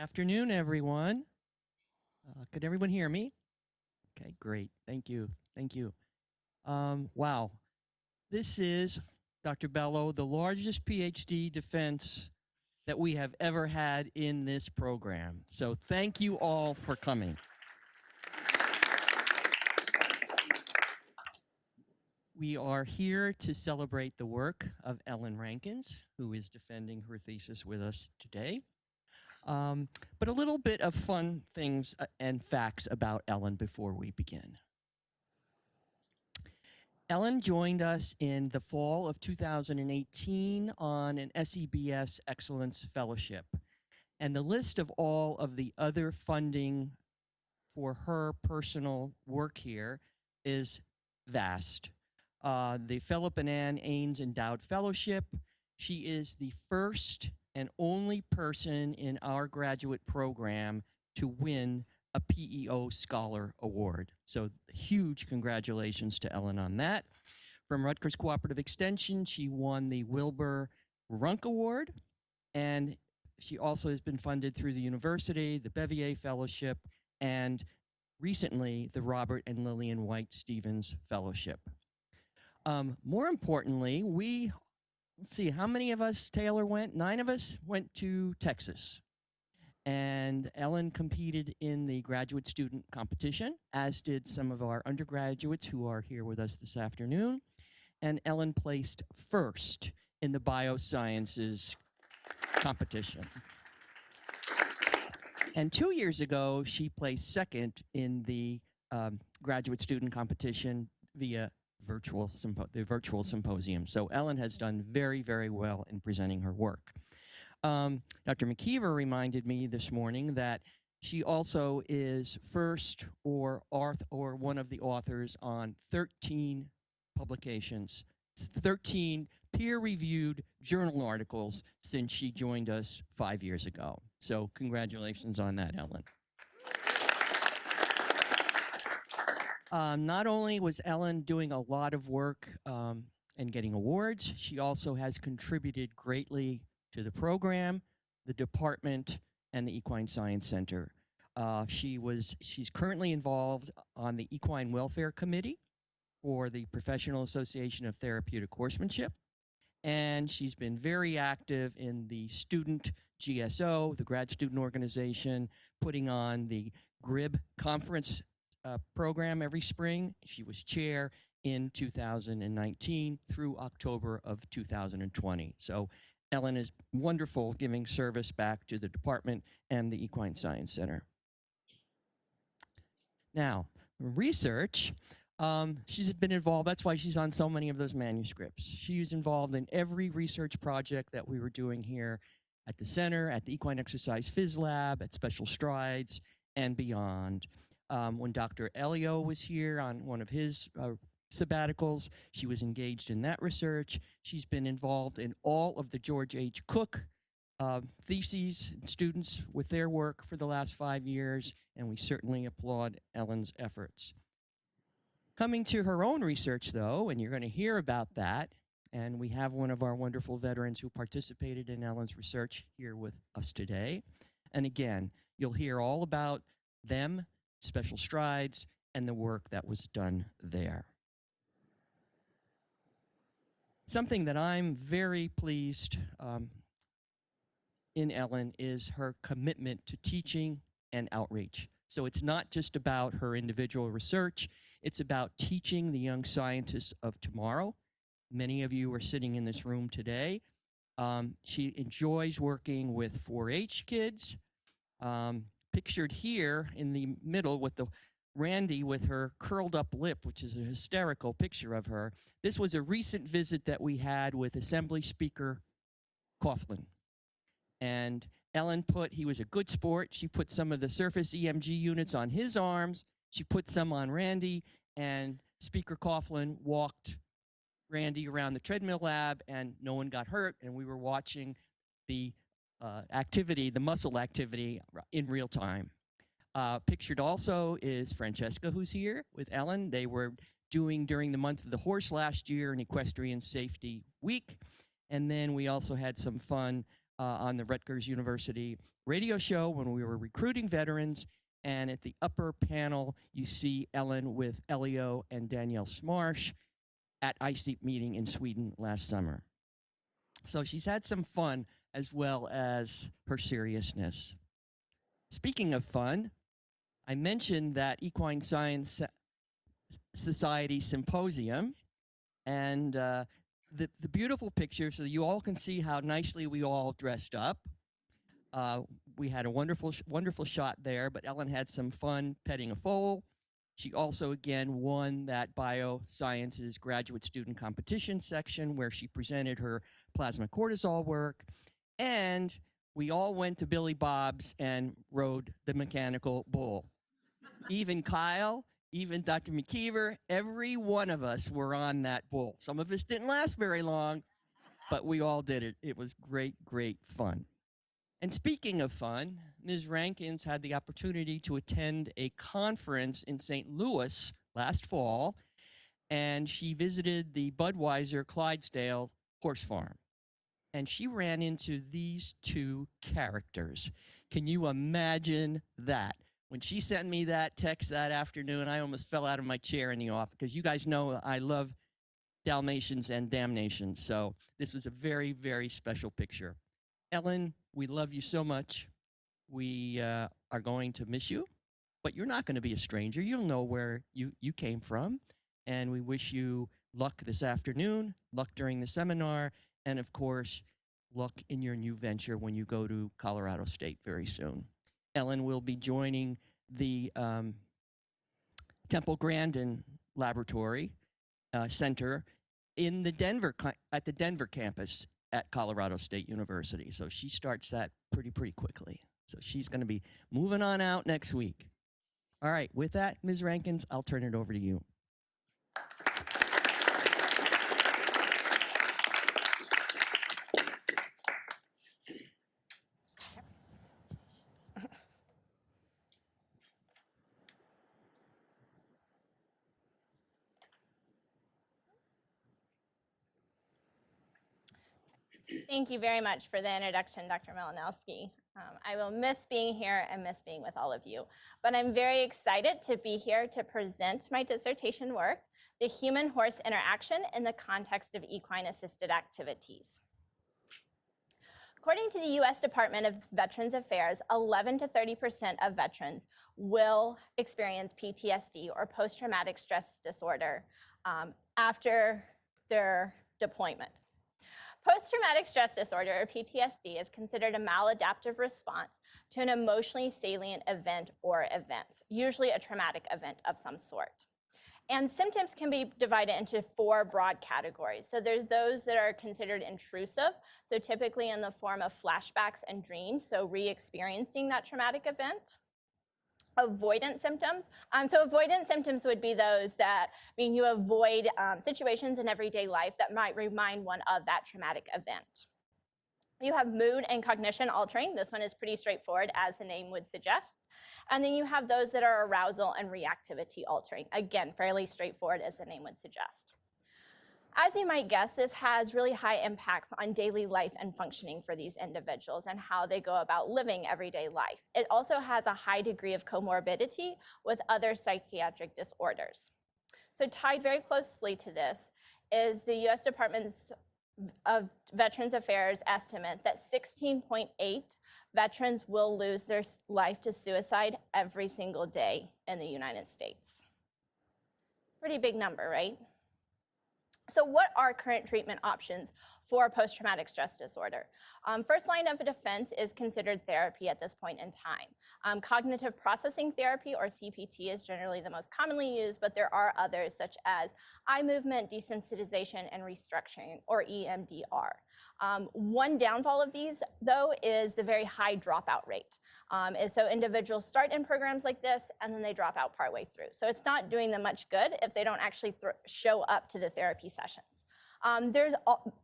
Afternoon, everyone. Could everyone hear me? Okay, great. Thank you. Thank you. Wow. This is, Dr. Bello, the largest PhD defense that we have ever had in this program. So thank you all for coming. We are here to celebrate the work of Ellen Rankins, who is defending her thesis with us today. But a little bit of fun things and facts about Ellen before we begin. Ellen joined us in the fall of 2018 on an SEBS Excellence Fellowship. And the list of all of the other funding for her personal work here is vast. The Philip and Ann Ains Endowed Fellowship. She is the first and only person in our graduate program to win a PEO Scholar Award. So huge congratulations to Ellen on that. From Rutgers Cooperative Extension, she won the Wilbur Runk Award, and she also has been funded through the university, the Bevier Fellowship, and recently the Robert and Lillian White Stevens Fellowship. More importantly, let's see, how many of us, Taylor, went? 9 of us went to Texas. And Ellen competed in the graduate student competition, as did some of our undergraduates who are here with us this afternoon. And Ellen placed first in the Biosciences competition. And 2 years ago, she placed second in the graduate student competition via the virtual symposium. So Ellen has done very, very well in presenting her work. Dr. McKeever reminded me this morning that she also is first or one of the authors on 13 publications, 13 peer-reviewed journal articles since she joined us 5 years ago. So congratulations on that, Ellen. Not only was Ellen doing a lot of work and getting awards, she also has contributed greatly to the program, the department, and the Equine Science Center. She's currently involved on the Equine Welfare Committee for the Professional Association of Therapeutic Horsemanship, and she's been very active in the student GSO, the grad student organization, putting on the GRIB conference program every spring. She was chair in 2019 through October of 2020. So Ellen is wonderful giving service back to the department and the Equine Science Center. Now, research, she's been involved, that's why she's on so many of those manuscripts. She was involved in every research project that we were doing here at the center, at the Equine Exercise Phys Lab, at Special Strides, and beyond. When Dr. Elio was here on one of his sabbaticals, she was engaged in that research. She's been involved in all of the George H. Cook theses and students with their work for the last 5 years, and we certainly applaud Ellen's efforts. Coming to her own research, though, and you're going to hear about that, and we have one of our wonderful veterans who participated in Ellen's research here with us today. And again, you'll hear all about them, Special Strides, and the work that was done there. Something that I'm very pleased in Ellen is her commitment to teaching and outreach. So it's not just about her individual research, it's about teaching the young scientists of tomorrow. Many of you are sitting in this room today. She enjoys working with 4-H kids. Pictured here in the middle with Randy with her curled up lip, which is a hysterical picture of her. This was a recent visit that we had with Assembly Speaker Coughlin. And Ellen he was a good sport. She put some of the surface EMG units on his arms. She put some on Randy, and Speaker Coughlin walked Randy around the treadmill lab, and no one got hurt, and we were watching the activity, the muscle activity in real time. Pictured also is Francesca, who's here with Ellen. They were doing, during the month of the horse last year, an equestrian safety week. And then we also had some fun on the Rutgers University radio show when we were recruiting veterans. And at the upper panel, you see Ellen with Elio and Danielle Smarsh at ICEEP meeting in Sweden last summer. So she's had some fun as well as her seriousness. Speaking of fun, I mentioned that Equine Science Society Symposium, and the beautiful picture, so you all can see how nicely we all dressed up. We had a wonderful shot there, but Ellen had some fun petting a foal. She also, again, won that Biosciences graduate student competition section where she presented her plasma cortisol work. And we all went to Billy Bob's and rode the mechanical bull. Even Kyle, even Dr. McKeever, every one of us were on that bull. Some of us didn't last very long, but we all did it. It was great, great fun. And speaking of fun, Ms. Rankins had the opportunity to attend a conference in St. Louis last fall, and she visited the Budweiser Clydesdale horse farm. And she ran into these two characters. Can you imagine that? When she sent me that text that afternoon, I almost fell out of my chair in the office, because you guys know I love Dalmatians and damnations. So this was a very, very special picture. Ellen, we love you so much. We are going to miss you, but you're not going to be a stranger. You'll know where you came from. And we wish you luck this afternoon, luck during the seminar, and of course, luck in your new venture when you go to Colorado State very soon. Ellen will be joining the Temple Grandin Laboratory Center in the at the Denver campus at Colorado State University. So she starts that pretty quickly. So she's going to be moving on out next week. All right, with that, Ms. Rankins, I'll turn it over to you. Thank you very much for the introduction, Dr. Malinowski. I will miss being here and miss being with all of you, but I'm very excited to be here to present my dissertation work, The Human-Horse Interaction in the Context of Equine-Assisted Activities. According to the U.S. Department of Veterans Affairs, 11 to 30% of veterans will experience PTSD or post-traumatic stress disorder after their deployment. Post-traumatic stress disorder, or PTSD, is considered a maladaptive response to an emotionally salient event or events, usually a traumatic event of some sort. And symptoms can be divided into 4 broad categories. So there's those that are considered intrusive, so typically in the form of flashbacks and dreams, so re-experiencing that traumatic event. Avoidant symptoms. So avoidant symptoms would be those that mean you avoid situations in everyday life that might remind one of that traumatic event. You have mood and cognition altering. This one is pretty straightforward, as the name would suggest. And then you have those that are arousal and reactivity altering. Again, fairly straightforward, as the name would suggest. As you might guess, this has really high impacts on daily life and functioning for these individuals and how they go about living everyday life. It also has a high degree of comorbidity with other psychiatric disorders. So tied very closely to this is the U.S. Department of Veterans Affairs estimate that 16.8 veterans will lose their life to suicide every single day in the United States. Pretty big number, right? So what are current treatment options for post-traumatic stress disorder? First line of defense is considered therapy at this point in time. Cognitive processing therapy, or CPT, is generally the most commonly used, but there are others such as eye movement, desensitization, and restructuring, or EMDR. One downfall of these, though, is the very high dropout rate. So individuals start in programs like this, and then they drop out partway through. So it's not doing them much good if they don't actually show up to the therapy sessions. There's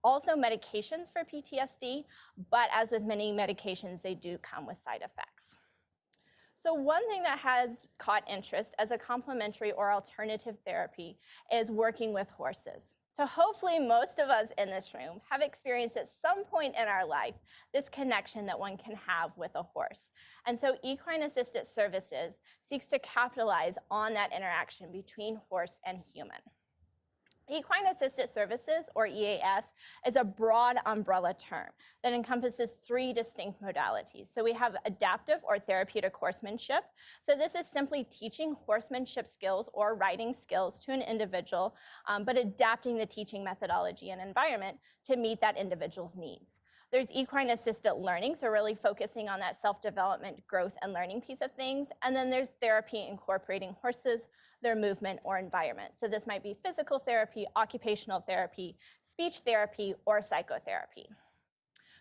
also medications for PTSD, but as with many medications, they do come with side effects. So one thing that has caught interest as a complementary or alternative therapy is working with horses. So hopefully most of us in this room have experienced at some point in our life this connection that one can have with a horse. And so equine assisted services seeks to capitalize on that interaction between horse and human. Equine Assisted Services, or EAS, is a broad umbrella term that encompasses 3 distinct modalities. So we have adaptive or therapeutic horsemanship. So this is simply teaching horsemanship skills or riding skills to an individual, but adapting the teaching methodology and environment to meet that individual's needs. There's equine assisted learning, so really focusing on that self-development, growth, and learning piece of things. And then there's therapy incorporating horses, their movement, or environment. So this might be physical therapy, occupational therapy, speech therapy, or psychotherapy.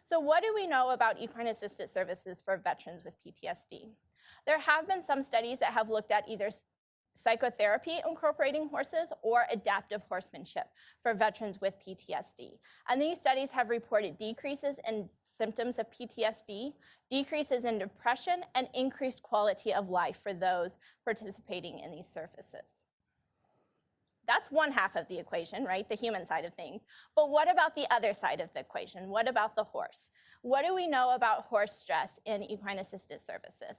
So what do we know about equine assisted services for veterans with PTSD? There have been some studies that have looked at either psychotherapy incorporating horses or adaptive horsemanship for veterans with PTSD. And these studies have reported decreases in symptoms of PTSD, decreases in depression, and increased quality of life for those participating in these services. That's one half of the equation, right? The human side of things. But what about the other side of the equation? What about the horse? What do we know about horse stress in equine assisted services?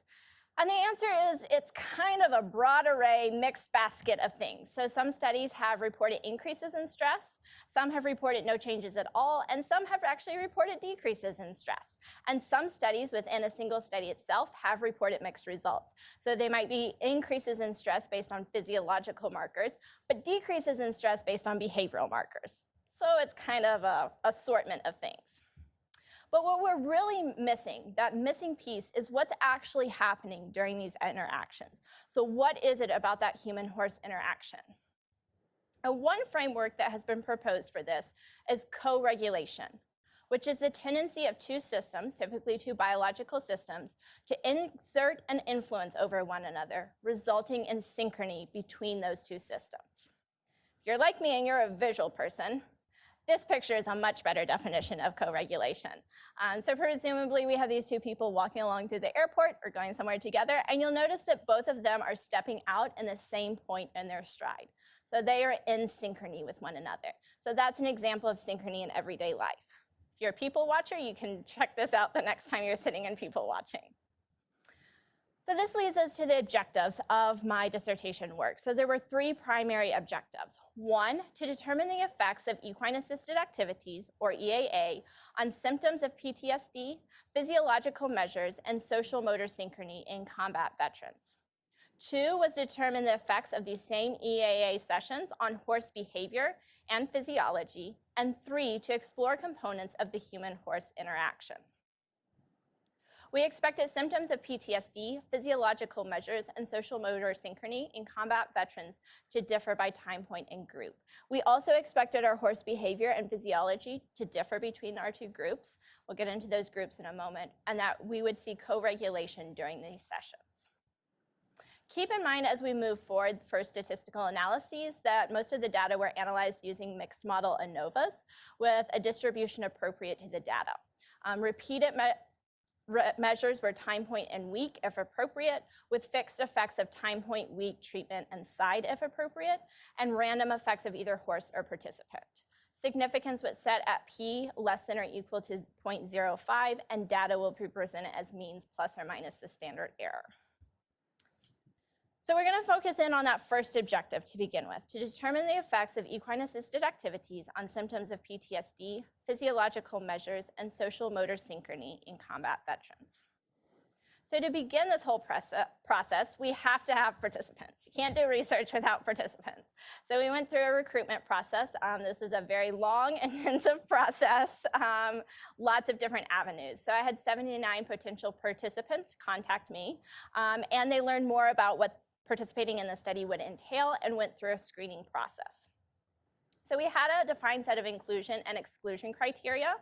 And the answer is it's kind of a broad array, mixed basket of things. So some studies have reported increases in stress, some have reported no changes at all, and some have actually reported decreases in stress. And some studies within a single study itself have reported mixed results. So they might be increases in stress based on physiological markers, but decreases in stress based on behavioral markers. So it's kind of an assortment of things. But what we're really missing, that missing piece, is what's actually happening during these interactions. So what is it about that human-horse interaction? And one framework that has been proposed for this is co-regulation, which is the tendency of 2 systems, typically 2 biological systems, to exert an influence over one another, resulting in synchrony between those 2 systems. If you're like me and you're a visual person, this picture is a much better definition of co-regulation. So presumably we have these 2 people walking along through the airport or going somewhere together, and you'll notice that both of them are stepping out in the same point in their stride. So they are in synchrony with one another. So that's an example of synchrony in everyday life. If you're a people watcher, you can check this out the next time you're sitting in people watching. So this leads us to the objectives of my dissertation work. So there were 3 primary objectives. 1, to determine the effects of equine-assisted activities, or EAA, on symptoms of PTSD, physiological measures, and social motor synchrony in combat veterans. 2 was determine the effects of these same EAA sessions on horse behavior and physiology. And 3, to explore components of the human-horse interaction. We expected symptoms of PTSD, physiological measures, and social motor synchrony in combat veterans to differ by time point and group. We also expected our horse behavior and physiology to differ between our 2 groups. We'll get into those groups in a moment, and that we would see co-regulation during these sessions. Keep in mind as we move forward for statistical analyses that most of the data were analyzed using mixed model ANOVAs with a distribution appropriate to the data. Repeated measures were time point and week if appropriate, with fixed effects of time point, week, treatment, and side if appropriate, and random effects of either horse or participant. Significance was set at p less than or equal to 0.05, and data will be presented as means plus or minus the standard error. So we're going to focus in on that first objective to begin with, to determine the effects of equine-assisted activities on symptoms of PTSD, physiological measures, and social motor synchrony in combat veterans. So to begin this whole process, we have to have participants. You can't do research without participants. So we went through a recruitment process. This is a very long, intensive process, lots of different avenues. So I had 79 potential participants contact me, and they learned more about what participating in the study would entail and went through a screening process. So we had a defined set of inclusion and exclusion criteria,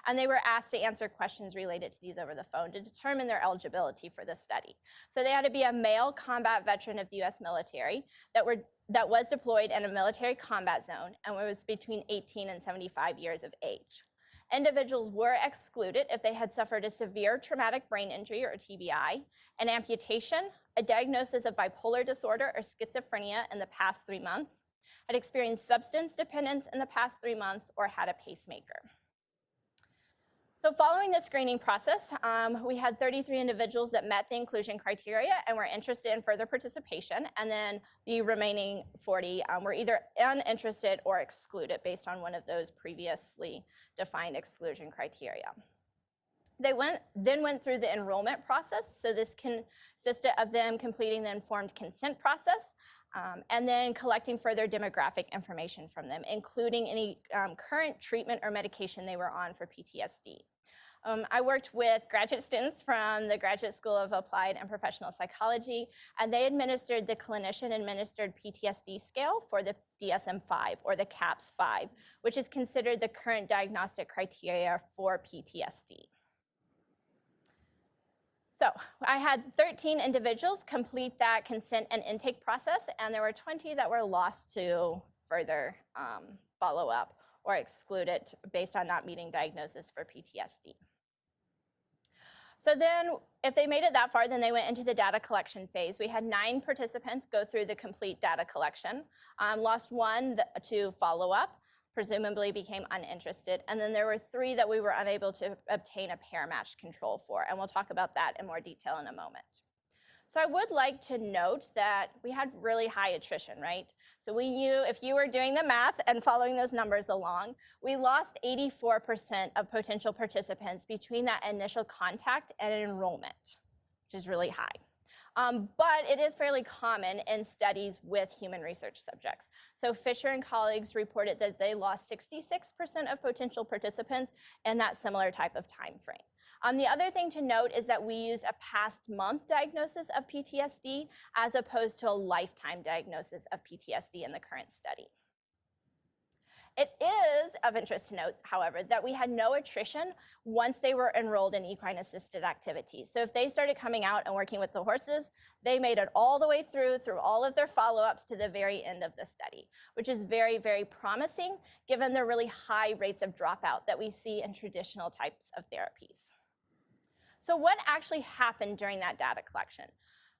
and they were asked to answer questions related to these over the phone to determine their eligibility for the study. So they had to be a male combat veteran of the US military that was deployed in a military combat zone and was between 18 and 75 years of age. Individuals were excluded if they had suffered a severe traumatic brain injury, or TBI, an amputation, a diagnosis of bipolar disorder or schizophrenia in the past 3 months, had experienced substance dependence in the past 3 months, or had a pacemaker. So following the screening process, we had 33 individuals that met the inclusion criteria and were interested in further participation, and then the remaining 40 were either uninterested or excluded based on one of those previously defined exclusion criteria. They then went through the enrollment process, so this consisted of them completing the informed consent process, and then collecting further demographic information from them, including any current treatment or medication they were on for PTSD. I worked with graduate students from the Graduate School of Applied and Professional Psychology, and they administered the clinician-administered PTSD scale for the DSM-5, or the CAPS-5, which is considered the current diagnostic criteria for PTSD. So I had 13 individuals complete that consent and intake process, and there were 20 that were lost to further follow-up or excluded based on not meeting diagnosis for PTSD. So then if they made it that far, then they went into the data collection phase. We had 9 participants go through the complete data collection, lost 1 to follow-up, presumably became uninterested, and then there were 3 that we were unable to obtain a pair-matched control for, and we'll talk about that in more detail in a moment. So I would like to note that we had really high attrition, right? So we knew, if you were doing the math and following those numbers along, we lost 84% of potential participants between that initial contact and enrollment, which is really high. But it is fairly common in studies with human research subjects. So Fisher and colleagues reported that they lost 66% of potential participants in that similar type of time frame. The other thing to note is that we used a past month diagnosis of PTSD as opposed to a lifetime diagnosis of PTSD in the current study. It is of interest to note, however, that we had no attrition once they were enrolled in equine-assisted activities. So if they started coming out and working with the horses, they made it all the way through all of their follow-ups to the very end of the study, which is very, very promising given the really high rates of dropout that we see in traditional types of therapies. So what actually happened during that data collection?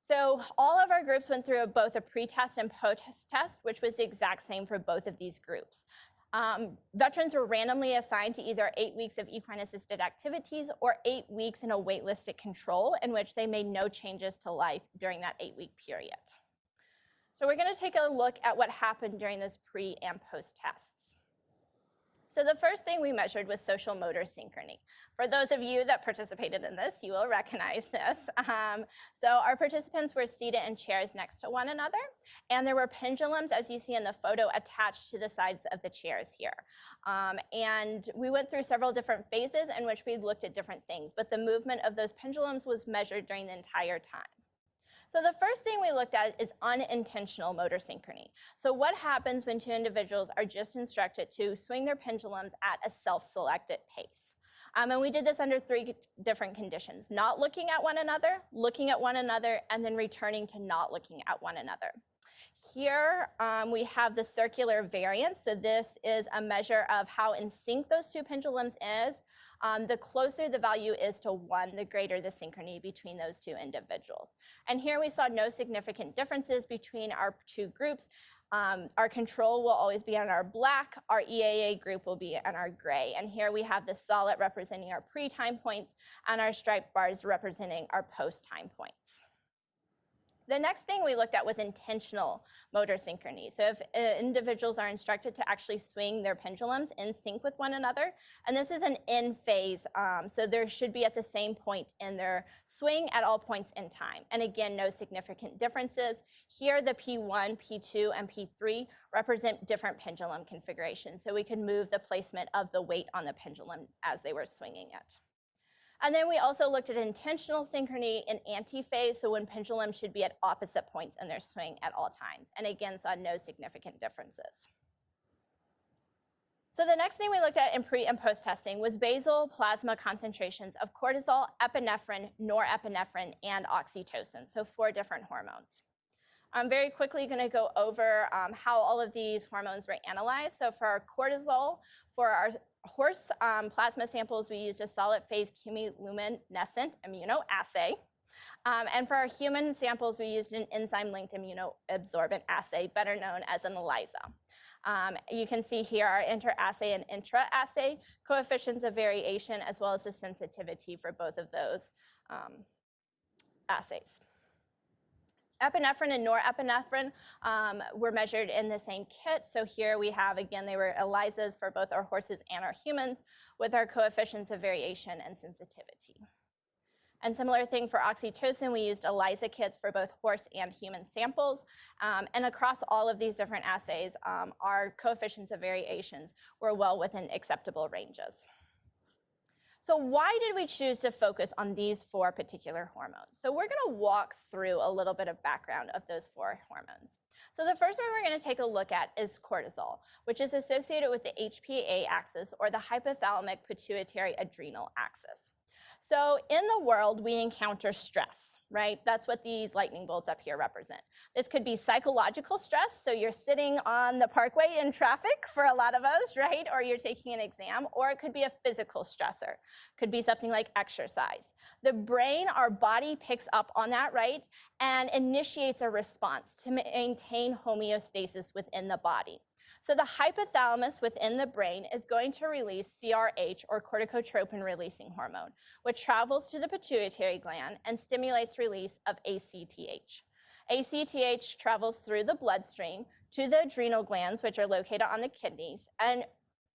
So all of our groups went through both a pre-test and post-test test, which was the exact same for both of these groups. Veterans were randomly assigned to either 8 weeks of equine-assisted activities or 8 weeks in a wait-listed control in which they made no changes to life during that 8-week period. So we're going to take a look at what happened during those pre and post tests. So the first thing we measured was social motor synchrony. For those of you that participated in this, you will recognize this. So our participants were seated in chairs next to one another, and there were pendulums, as you see in the photo, attached to the sides of the chairs here. And we went through several different phases in which we looked at different things, but the movement of those pendulums was measured during the entire time. So the first thing we looked at is unintentional motor synchrony. So what happens when 2 individuals are just instructed to swing their pendulums at a self-selected pace? And we did this under 3 different conditions: not looking at one another, and then returning to not looking at one another. Here we have the circular variance. So this is a measure of how in sync those 2 pendulums is. The closer the value is to 1, the greater the synchrony between those 2 individuals. And here we saw no significant differences between our 2 groups. Our control will always be on our black, our EAA group will be on our gray. And here we have the solid representing our pre-time points and our striped bars representing our post-time points. The next thing we looked at was intentional motor synchrony. So if individuals are instructed to actually swing their pendulums in sync with one another, and this is an in phase, so there should be at the same point in their swing at all points in time. And again, no significant differences. Here, the P1, P2, and P3 represent different pendulum configurations, so we could move the placement of the weight on the pendulum as they were swinging it. And then we also looked at intentional synchrony in anti-phase, so when pendulums should be at opposite points in their swing at all times, and again saw no significant differences. So the next thing we looked at in pre and post testing was basal plasma concentrations of cortisol, epinephrine, norepinephrine, and oxytocin, so 4 different hormones. I'm very quickly going to go over how all of these hormones were analyzed. So for our cortisol, for our horse plasma samples, we used a solid phase chemiluminescent immunoassay. And for our human samples, we used an enzyme-linked immunoabsorbent assay, better known as an ELISA. You can see here our inter-assay and intra-assay coefficients of variation, as well as the sensitivity for both of those assays. Epinephrine and norepinephrine were measured in the same kit. So here we have, again, they were ELISAs for both our horses and our humans with our coefficients of variation and sensitivity. And similar thing for oxytocin, we used ELISA kits for both horse and human samples. And across all of these different assays, our coefficients of variations were well within acceptable ranges. So why did we choose to focus on these 4 particular hormones? So we're going to walk through a little bit of background of those 4 hormones. So the first one we're going to take a look at is cortisol, which is associated with the HPA axis, or the hypothalamic pituitary adrenal axis. So in the world, we encounter stress, right? That's what these lightning bolts up here represent. This could be psychological stress, so you're sitting on the parkway in traffic for a lot of us, right? Or you're taking an exam, or it could be a physical stressor. Could be something like exercise. The brain, our body picks up on that, right? And initiates a response to maintain homeostasis within the body. So the hypothalamus within the brain is going to release CRH, or corticotropin-releasing hormone, which travels to the pituitary gland and stimulates release of ACTH. ACTH travels through the bloodstream to the adrenal glands, which are located on the kidneys, and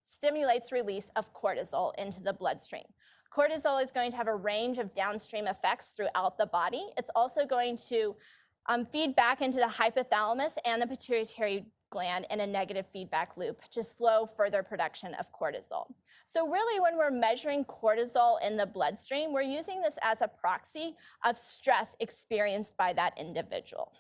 stimulates release of cortisol into the bloodstream. Cortisol is going to have a range of downstream effects throughout the body. It's also going to feed back into the hypothalamus and the pituitary gland in a negative feedback loop to slow further production of cortisol. So really, when we're measuring cortisol in the bloodstream, we're using this as a proxy of stress experienced by that individual.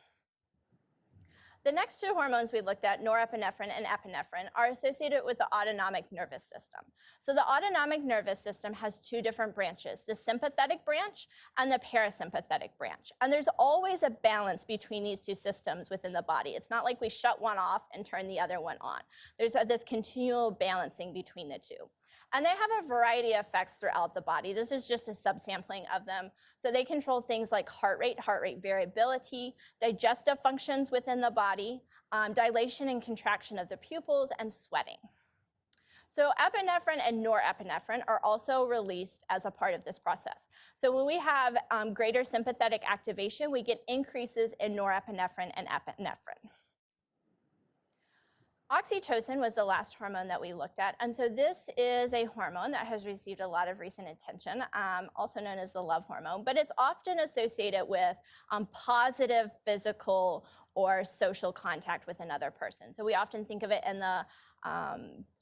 The next 2 hormones we looked at, norepinephrine and epinephrine, are associated with the autonomic nervous system. So the autonomic nervous system has 2 different branches, the sympathetic branch and the parasympathetic branch. And there's always a balance between these 2 systems within the body. It's not like we shut one off and turn the other one on. There's this continual balancing between the 2. And they have a variety of effects throughout the body. This is just a subsampling of them. So they control things like heart rate variability, digestive functions within the body, dilation and contraction of the pupils, and sweating. So epinephrine and norepinephrine are also released as a part of this process. So when we have greater sympathetic activation, we get increases in norepinephrine and epinephrine. Oxytocin was the last hormone that we looked at, and so this is a hormone that has received a lot of recent attention, also known as the love hormone, but it's often associated with positive physical or social contact with another person. So we often think of it in the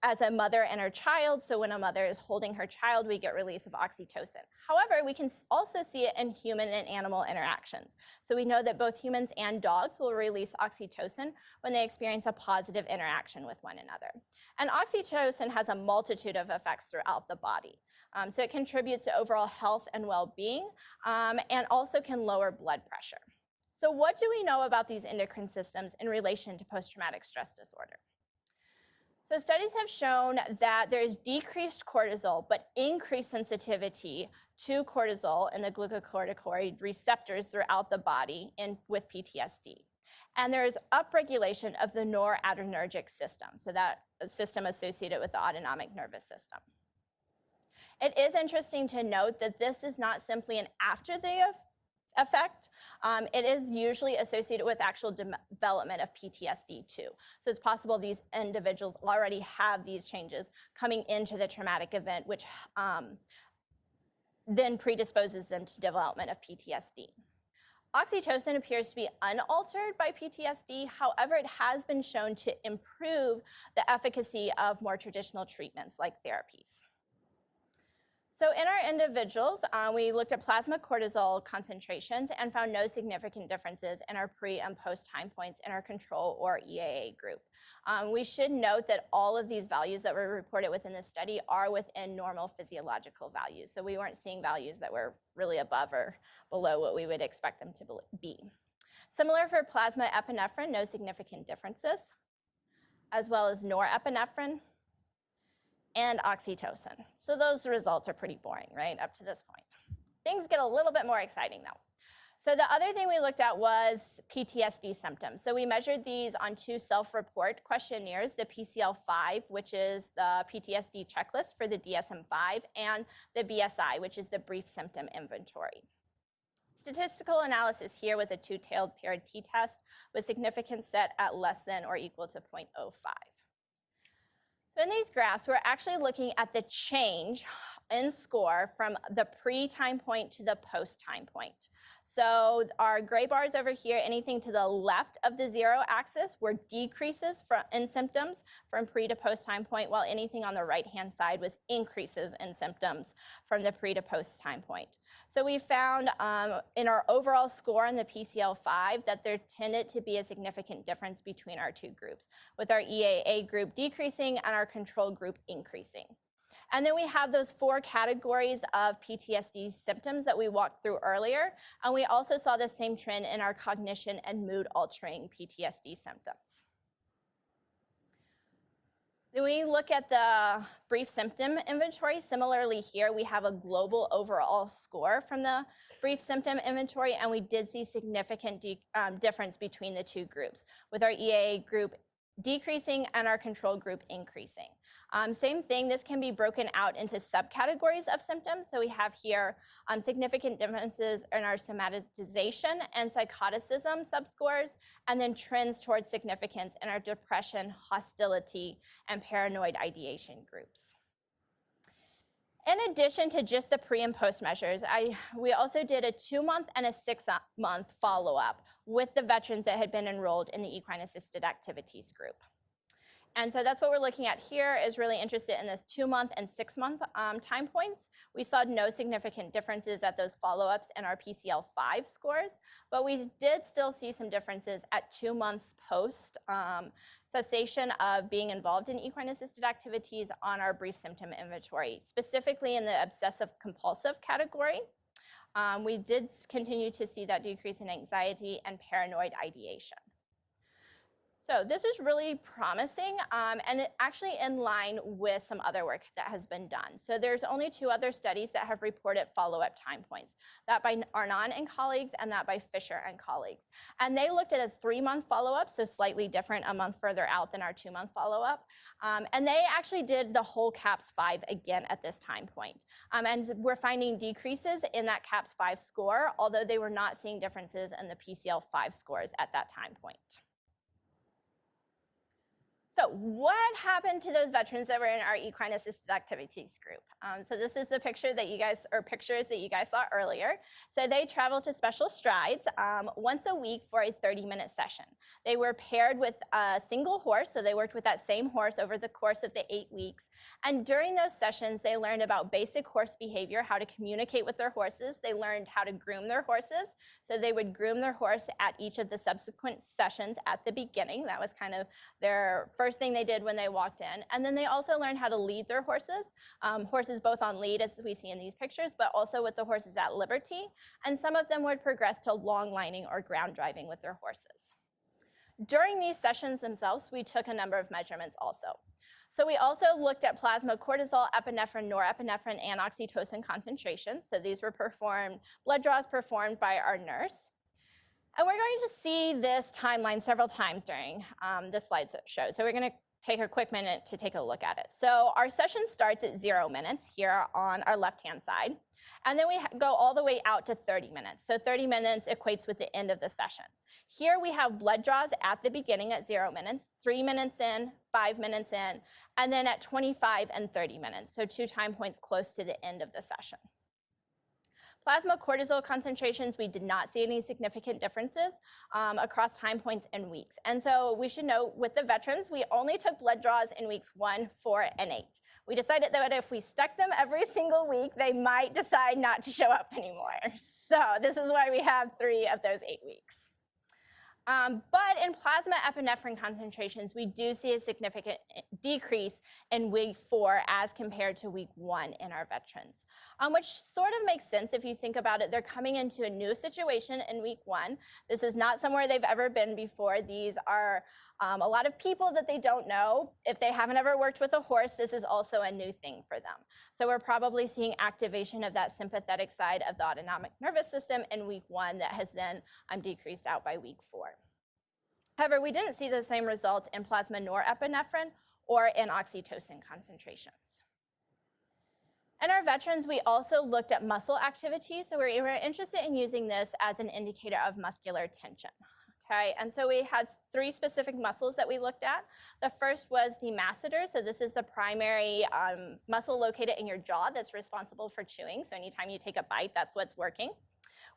as a mother and her child. So when a mother is holding her child, we get release of oxytocin. However, we can also see it in human and animal interactions. So we know that both humans and dogs will release oxytocin when they experience a positive interaction with one another. And oxytocin has a multitude of effects throughout the body. So it contributes to overall health and well-being, and also can lower blood pressure. So what do we know about these endocrine systems in relation to post-traumatic stress disorder? So studies have shown that there is decreased cortisol, but increased sensitivity to cortisol in the glucocorticoid receptors throughout the body with PTSD. And there is upregulation of the noradrenergic system, so that system associated with the autonomic nervous system. It is interesting to note that this is not simply an after the effect. It is usually associated with actual development of PTSD too. So it's possible these individuals already have these changes coming into the traumatic event, which then predisposes them to development of PTSD. Oxytocin appears to be unaltered by PTSD. However, it has been shown to improve the efficacy of more traditional treatments like therapies. So in our individuals, we looked at plasma cortisol concentrations and found no significant differences in our pre and post time points in our control or EAA group. We should note that all of these values that were reported within the study are within normal physiological values. So we weren't seeing values that were really above or below what we would expect them to be. Similar for plasma epinephrine, no significant differences, as well as norepinephrine and oxytocin. So those results are pretty boring, right, up to this point. Things get a little bit more exciting though. So the other thing we looked at was PTSD symptoms. So we measured these on 2 self-report questionnaires, the PCL-5, which is the PTSD checklist for the DSM-5, and the BSI, which is the brief symptom inventory. Statistical analysis here was a 2-tailed paired t-test with significance set at less than or equal to 0.05. So in these graphs, we're actually looking at the change in score from the pre-time point to the post-time point. So our gray bars over here, anything to the left of the 0 axis were decreases in symptoms from pre to post time point, while anything on the right-hand side was increases in symptoms from the pre to post time point. So we found in our overall score on the PCL-5 that there tended to be a significant difference between our 2 groups, with our EAA group decreasing and our control group increasing. And then we have those 4 categories of PTSD symptoms that we walked through earlier. And we also saw the same trend in our cognition and mood altering PTSD symptoms. Then we look at the brief symptom inventory. Similarly here, we have a global overall score from the brief symptom inventory, and we did see significant difference between the 2 groups, with our EAA group decreasing and our control group increasing. Same thing, this can be broken out into subcategories of symptoms. So we have here significant differences in our somatization and psychoticism subscores, and then trends towards significance in our depression, hostility, and paranoid ideation groups. In addition to just the pre and post measures, we also did a 2-month and a 6-month follow-up with the veterans that had been enrolled in the equine assisted activities group. And so that's what we're looking at here, is really interested in this 2-month and 6-month time points. We saw no significant differences at those follow-ups in our PCL-5 scores, but we did still see some differences at 2 months post cessation of being involved in equine assisted activities on our brief symptom inventory, specifically in the obsessive compulsive category. We did continue to see that decrease in anxiety and paranoid ideation. So this is really promising and actually in line with some other work that has been done. So there's only 2 other studies that have reported follow-up time points, that by Arnon and colleagues and that by Fisher and colleagues. And they looked at a 3-month follow-up, so slightly different, a month further out than our 2-month follow-up. And they actually did the whole CAPS-5 again at this time point. And we're finding decreases in that CAPS-5 score, although they were not seeing differences in the PCL-5 scores at that time point. So what happened to those veterans that were in our equine assisted activities group? So this is the picture that you guys, or pictures that you guys saw earlier. So they traveled to Special Strides once a week for a 30-minute session. They were paired with a single horse, so they worked with that same horse over the course of the 8 weeks. And during those sessions, they learned about basic horse behavior, how to communicate with their horses. They learned how to groom their horses. So they would groom their horse at each of the subsequent sessions at the beginning. That was kind of their first thing they did when they walked in. And then they also learned how to lead their horses, horses both on lead as we see in these pictures, but also with the horses at liberty. And some of them would progress to long lining or ground driving with their horses. During these sessions themselves, we took a number of measurements also. So we also looked at plasma cortisol, epinephrine, norepinephrine, and oxytocin concentrations. So these were blood draws performed by our nurse. And we're going to see this timeline several times during this slideshow. So we're going to take a quick minute to take a look at it. So our session starts at 0 minutes here on our left-hand side. And then we go all the way out to 30 minutes. So 30 minutes equates with the end of the session. Here we have blood draws at the beginning at 0 minutes, 3 minutes in, 5 minutes in, and then at 25 and 30 minutes. So 2 time points close to the end of the session. Plasma cortisol concentrations, we did not see any significant differences across time points and weeks. And so we should note with the veterans, we only took blood draws in weeks 1, 4, and 8. We decided that if we stuck them every single week, they might decide not to show up anymore. So this is why we have 3 of those 8 weeks. But in plasma epinephrine concentrations, we do see a significant decrease in week 4 as compared to week 1 in our veterans, which sort of makes sense if you think about it. They're coming into a new situation in week 1. This is not somewhere they've ever been before. These are A lot of people that they don't know, if they haven't ever worked with a horse, this is also a new thing for them. So we're probably seeing activation of that sympathetic side of the autonomic nervous system in week 1 that has then decreased out by week 4. However, we didn't see the same results in plasma norepinephrine or in oxytocin concentrations. In our veterans, we also looked at muscle activity. So we were interested in using this as an indicator of muscular tension. Okay, and so we had 3 specific muscles that we looked at. The first was the masseter. So this is the primary muscle located in your jaw that's responsible for chewing. So anytime you take a bite, that's what's working.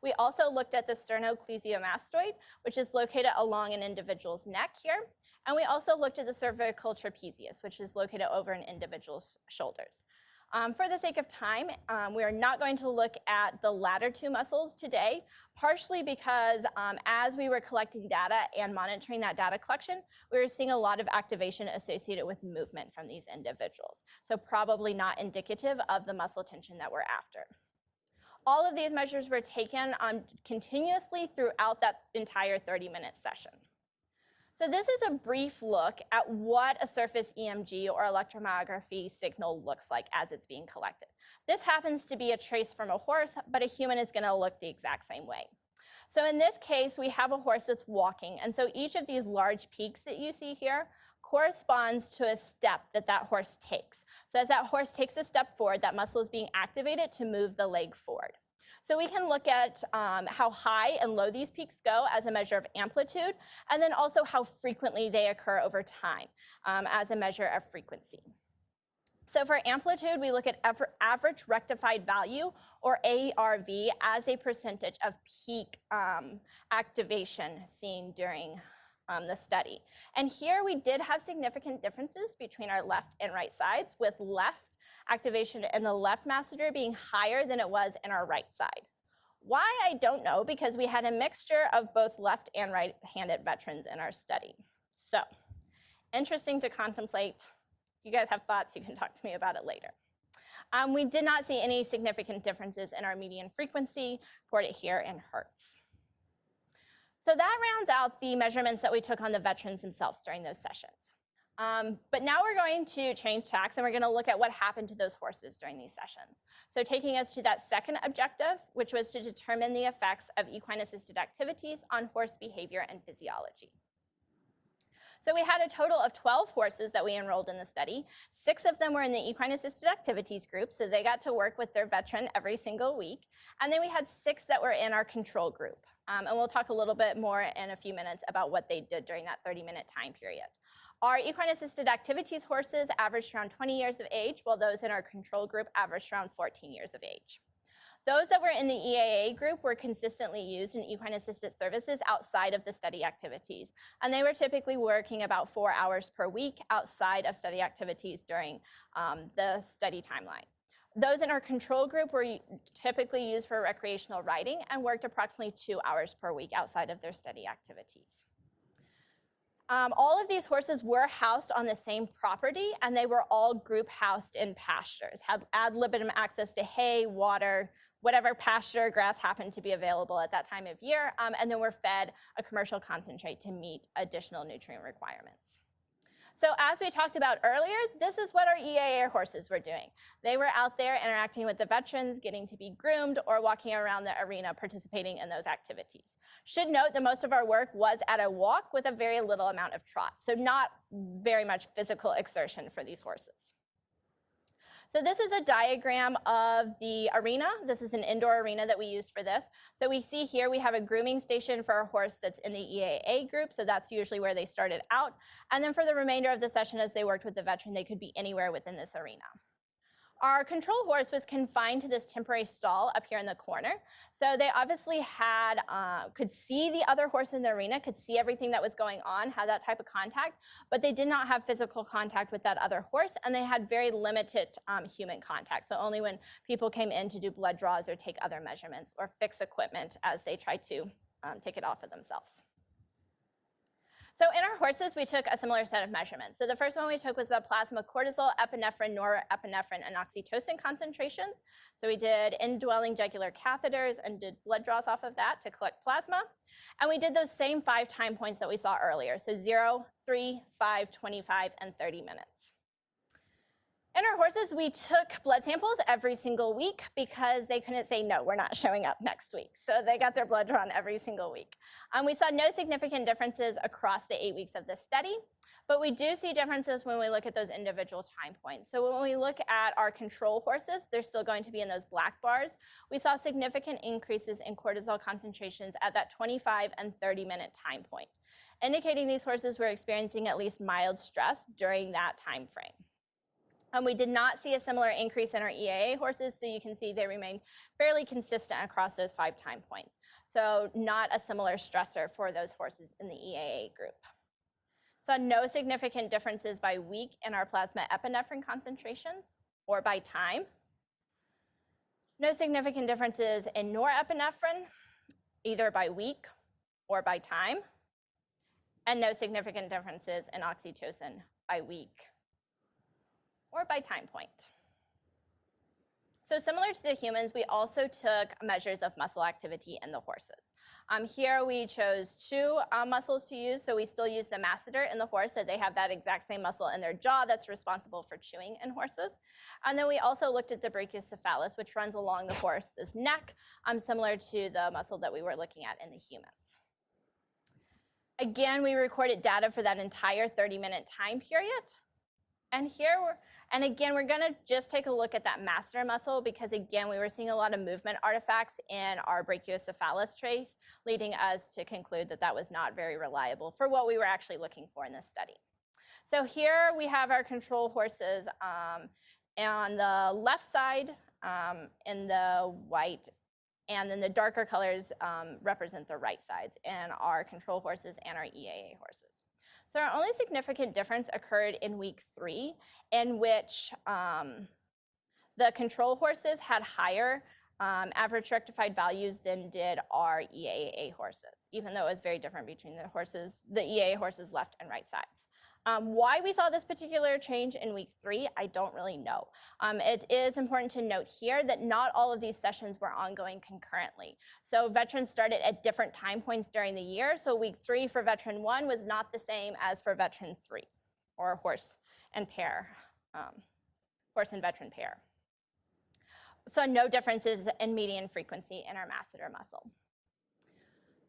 We also looked at the sternocleidomastoid, which is located along an individual's neck here. And we also looked at the cervical trapezius, which is located over an individual's shoulders. For the sake of time, we are not going to look at the latter 2 muscles today, partially because as we were collecting data and monitoring that data collection, we were seeing a lot of activation associated with movement from these individuals. So probably not indicative of the muscle tension that we're after. All of these measures were taken continuously throughout that entire 30-minute session. So this is a brief look at what a surface EMG or electromyography signal looks like as it's being collected. This happens to be a trace from a horse, but a human is going to look the exact same way. So in this case, we have a horse that's walking, and so each of these large peaks that you see here corresponds to a step that that horse takes. So as that horse takes a step forward, that muscle is being activated to move the leg forward. So we can look at how high and low these peaks go as a measure of amplitude, and then also how frequently they occur over time as a measure of frequency. So for amplitude, we look at average rectified value, or ARV, as a percentage of peak activation seen during the study. And here we did have significant differences between our left and right sides, with left activation in the left masseter being higher than it was in our right side. Why, I don't know, because we had a mixture of both left and right-handed veterans in our study. So, interesting to contemplate. If you guys have thoughts, you can talk to me about it later. We did not see any significant differences in our median frequency, reported here in hertz. So that rounds out the measurements that we took on the veterans themselves during those sessions. But now we're going to change tacks, and we're going to look at what happened to those horses during these sessions. So taking us to that second objective, which was to determine the effects of equine-assisted activities on horse behavior and physiology. So we had a total of 12 horses that we enrolled in the study. 6 of them were in the equine-assisted activities group, so they got to work with their veteran every single week. And then we had 6 that were in our control group. And we'll talk a little bit more in a few minutes about what they did during that 30-minute time period. Our equine-assisted activities horses averaged around 20 years of age, while those in our control group averaged around 14 years of age. Those that were in the EAA group were consistently used in equine-assisted services outside of the study activities, and they were typically working about 4 hours per week outside of study activities during the study timeline. Those in our control group were typically used for recreational riding and worked approximately 2 hours per week outside of their study activities. All of these horses were housed on the same property, and they were all group housed in pastures, had ad libitum access to hay, water, whatever pasture grass happened to be available at that time of year, and then were fed a commercial concentrate to meet additional nutrient requirements. So as we talked about earlier, this is what our EAA horses were doing. They were out there interacting with the veterans, getting to be groomed, or walking around the arena participating in those activities. Should note that most of our work was at a walk with a very little amount of trot, so not very much physical exertion for these horses. So this is a diagram of the arena. This is an indoor arena that we used for this. So we see here we have a grooming station for a horse that's in the EAA group, so that's usually where they started out. And then for the remainder of the session, as they worked with the veteran, they could be anywhere within this arena. Our control horse was confined to this temporary stall up here in the corner. So they obviously had, could see the other horse in the arena, could see everything that was going on, had that type of contact, but they did not have physical contact with that other horse, and they had very limited human contact. So only when people came in to do blood draws or take other measurements or fix equipment as they tried to take it off of themselves. So in our horses, we took a similar set of measurements. So the first one we took was the plasma cortisol, epinephrine, norepinephrine, and oxytocin concentrations. So we did indwelling jugular catheters and did blood draws off of that to collect plasma. And we did those same 5 time points that we saw earlier. So 0, 3, 5, 25, and 30 minutes. In our horses, we took blood samples every single week because they couldn't say, no, we're not showing up next week. So they got their blood drawn every single week. We saw no significant differences across the 8 weeks of the study, but we do see differences when we look at those individual time points. So when we look at our control horses, they're still going to be in those black bars. We saw significant increases in cortisol concentrations at that 25 and 30-minute time point, indicating these horses were experiencing at least mild stress during that time frame. We did not see a similar increase in our EAA horses, so you can see they remained fairly consistent across those 5 time points. So not a similar stressor for those horses in the EAA group. Saw no significant differences by week in our plasma epinephrine concentrations or by time. No significant differences in norepinephrine, either by week or by time. And no significant differences in oxytocin by week or by time point. So similar to the humans, we also took measures of muscle activity in the horses. Here we chose 2 muscles to use, so we still use the masseter in the horse, so they have that exact same muscle in their jaw that's responsible for chewing in horses. And then we also looked at the brachiocephalus, which runs along the horse's neck, similar to the muscle that we were looking at in the humans. Again, we recorded data for that entire 30-minute time period. And again, we're going to just take a look at that masseter muscle because, again, we were seeing a lot of movement artifacts in our brachiocephalus trace, leading us to conclude that that was not very reliable for what we were actually looking for in this study. So here we have our control horses on the left side in the white, and then the darker colors represent the right sides in our control horses and our EAA horses. So our only significant difference occurred in week 3, in which the control horses had higher average rectified values than did our EAA horses, even though it was very different between the EAA horses' left and right sides. Why we saw this particular change in week 3, I don't really know. It is important to note here that not all of these sessions were ongoing concurrently. So veterans started at different time points during the year. So week 3 for veteran 1 was not the same as for veteran 3, or horse and veteran pair. So no differences in median frequency in our masseter muscle.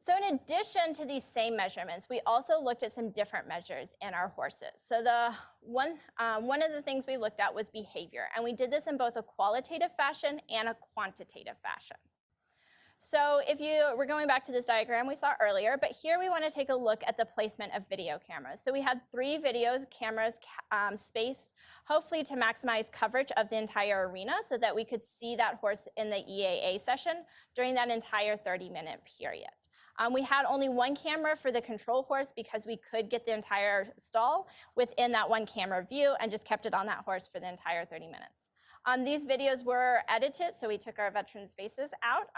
So in addition to these same measurements, we also looked at some different measures in our horses. So one of the things we looked at was behavior, and we did this in both a qualitative fashion and a quantitative fashion. So we're going back to this diagram we saw earlier, but here we want to take a look at the placement of video cameras. So we had 3 cameras spaced, hopefully to maximize coverage of the entire arena so that we could see that horse in the EAA session during that entire 30-minute period. We had only 1 camera for the control horse because we could get the entire stall within that 1 camera view and just kept it on that horse for the entire 30 minutes. These videos were edited, so we took our veterans' faces out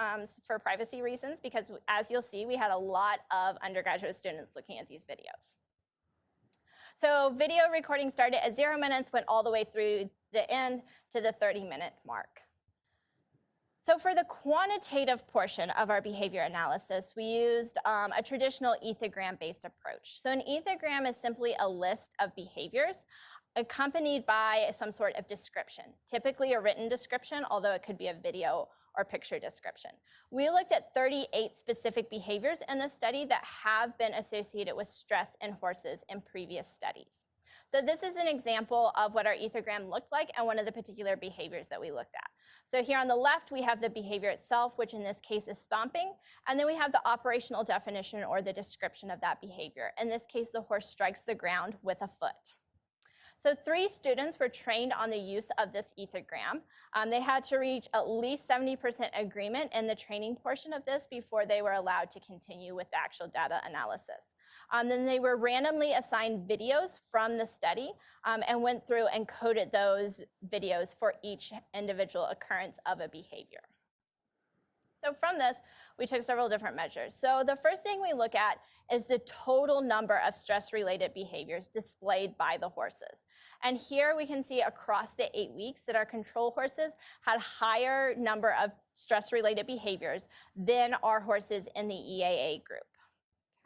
for privacy reasons because, as you'll see, we had a lot of undergraduate students looking at these videos. So video recording started at 0 minutes, went all the way through the end to the 30-minute mark. So for the quantitative portion of our behavior analysis, we used a traditional ethogram-based approach. So an ethogram is simply a list of behaviors accompanied by some sort of description, typically a written description, although it could be a video or picture description. We looked at 38 specific behaviors in this study that have been associated with stress in horses in previous studies. So this is an example of what our ethogram looked like and one of the particular behaviors that we looked at. So here on the left, we have the behavior itself, which in this case is stomping. And then we have the operational definition or the description of that behavior. In this case, the horse strikes the ground with a foot. So 3 students were trained on the use of this ethogram. They had to reach at least 70% agreement in the training portion of this before they were allowed to continue with the actual data analysis. Then they were randomly assigned videos from the study and went through and coded those videos for each individual occurrence of a behavior. So from this, we took several different measures. So the first thing we look at is the total number of stress-related behaviors displayed by the horses. And here we can see across the 8 weeks that our control horses had higher number of stress-related behaviors than our horses in the EAA group.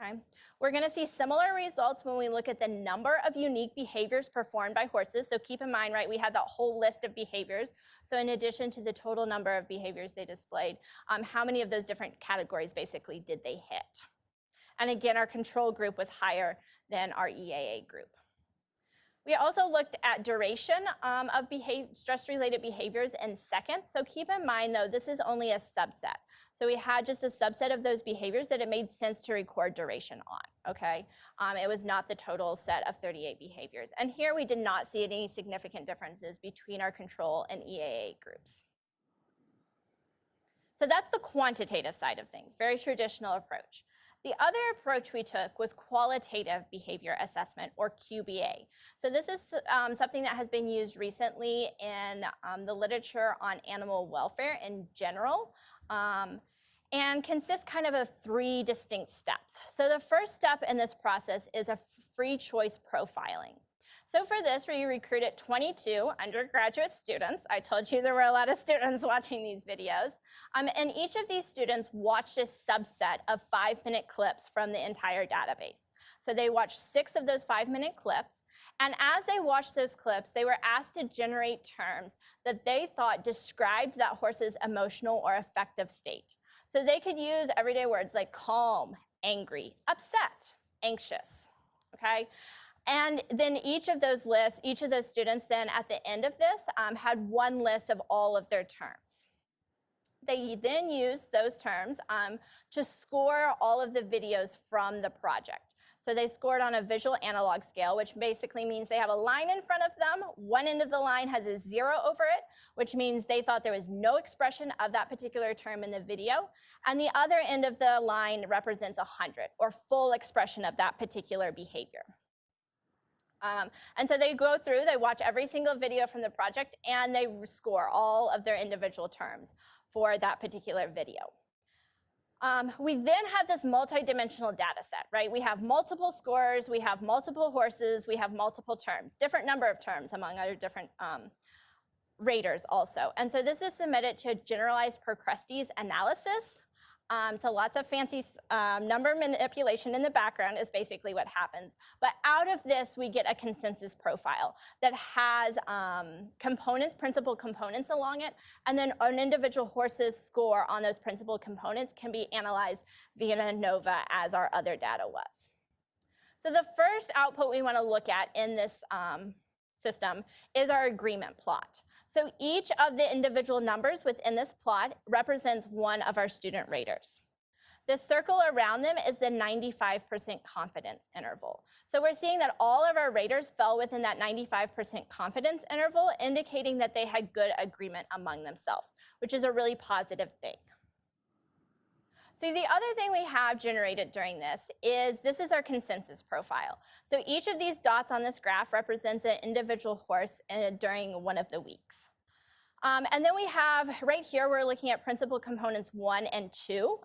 Okay. We're going to see similar results when we look at the number of unique behaviors performed by horses. So keep in mind, right, we had that whole list of behaviors. So in addition to the total number of behaviors they displayed, how many of those different categories basically did they hit? And again, our control group was higher than our EAA group. We also looked at duration of stress-related behaviors in seconds. So keep in mind, though, this is only a subset. So we had just a subset of those behaviors that it made sense to record duration on, okay? It was not the total set of 38 behaviors. And here we did not see any significant differences between our control and EAA groups. So that's the quantitative side of things, very traditional approach. The other approach we took was qualitative behavior assessment, or QBA. So this is something that has been used recently in the literature on animal welfare in general, and consists kind of 3 distinct steps. So the first step in this process is a free choice profiling. So for this, we recruited 22 undergraduate students. I told you there were a lot of students watching these videos. And each of these students watched a subset of 5-minute clips from the entire database. So they watched 6 of those 5-minute clips. And as they watched those clips, they were asked to generate terms that they thought described that horse's emotional or affective state. So they could use everyday words like calm, angry, upset, anxious, okay? And then each of those lists, each of those students then at the end of this had one list of all of their terms. They then used those terms to score all of the videos from the project. So they scored on a visual analog scale, which basically means they have a line in front of them. One end of the line has a 0 over it, which means they thought there was no expression of that particular term in the video. And the other end of the line represents 100, or full expression of that particular behavior. And so they go through, they watch every single video from the project, and they score all of their individual terms for that particular video. We then have this multi-dimensional data set, right? We have multiple scores, we have multiple horses, we have multiple terms, different number of terms among other different raters also. And so this is submitted to generalized Procrustes analysis. So lots of fancy number manipulation in the background is basically what happens. But out of this, we get a consensus profile that has components, principal components along it. And then an individual horse's score on those principal components can be analyzed via ANOVA as our other data was. So the first output we want to look at in this system is our agreement plot. So each of the individual numbers within this plot represents one of our student raters. The circle around them is the 95% confidence interval. So we're seeing that all of our raters fell within that 95% confidence interval, indicating that they had good agreement among themselves, which is a really positive thing. So the other thing we have generated during this is our consensus profile. So each of these dots on this graph represents an individual horse during one of the weeks. And then we have, right here, we're looking at principal components 1 and 2.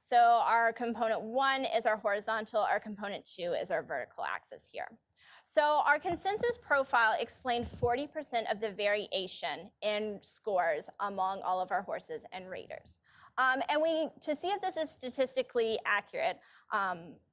So our component 1 is our horizontal, our component 2 is our vertical axis here. So our consensus profile explained 40% of the variation in scores among all of our horses and raters. And to see if this is statistically accurate,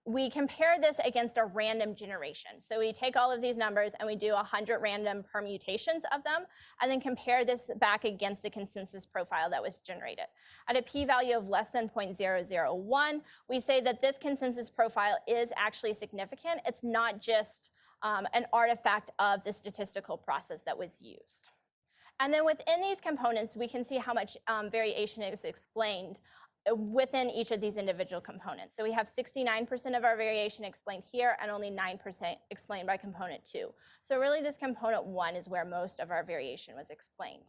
we compare this against a random generation. So we take all of these numbers and we do 100 random permutations of them, and then compare this back against the consensus profile that was generated. At a p-value of less than 0.001, we say that this consensus profile is actually significant. It's not just an artifact of the statistical process that was used. And then within these components, we can see how much variation is explained within each of these individual components. So we have 69% of our variation explained here and only 9% explained by component 2. So really this component 1 is where most of our variation was explained.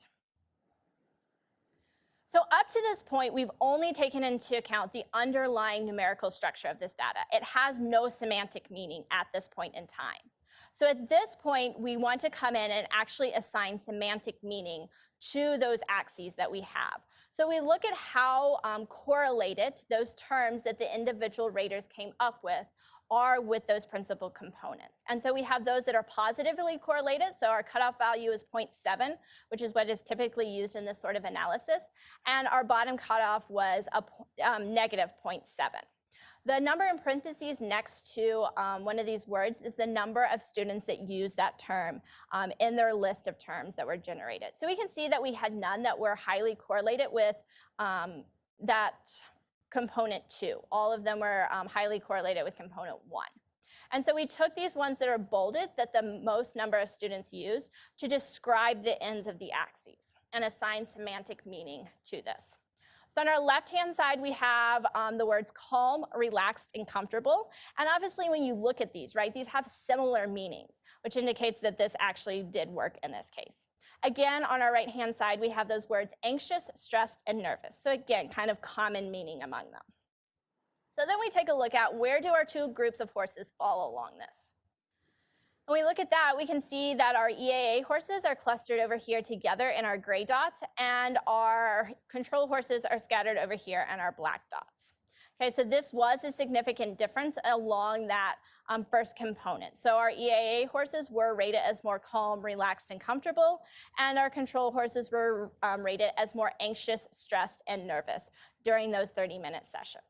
So up to this point, we've only taken into account the underlying numerical structure of this data. It has no semantic meaning at this point in time. So at this point, we want to come in and actually assign semantic meaning to those axes that we have. So we look at how correlated those terms that the individual raters came up with are with those principal components. And so we have those that are positively correlated. So our cutoff value is 0.7, which is what is typically used in this sort of analysis. And our bottom cutoff was a negative 0.7. The number in parentheses next to one of these words is the number of students that use that term in their list of terms that were generated. So we can see that we had none that were highly correlated with that component 2. All of them were highly correlated with component 1. And so we took these ones that are bolded, that the most number of students used, to describe the ends of the axes and assign semantic meaning to this. So on our left-hand side, we have the words calm, relaxed, and comfortable. And obviously, when you look at these, right, these have similar meanings, which indicates that this actually did work in this case. Again, on our right-hand side, we have those words anxious, stressed, and nervous. So again, kind of common meaning among them. So then we take a look at where do our two groups of horses fall along this. When we look at that, we can see that our EAA horses are clustered over here together in our gray dots, and our control horses are scattered over here in our black dots. Okay, so this was a significant difference along that first component. So our EAA horses were rated as more calm, relaxed, and comfortable, and our control horses were rated as more anxious, stressed, and nervous during those 30-minute sessions.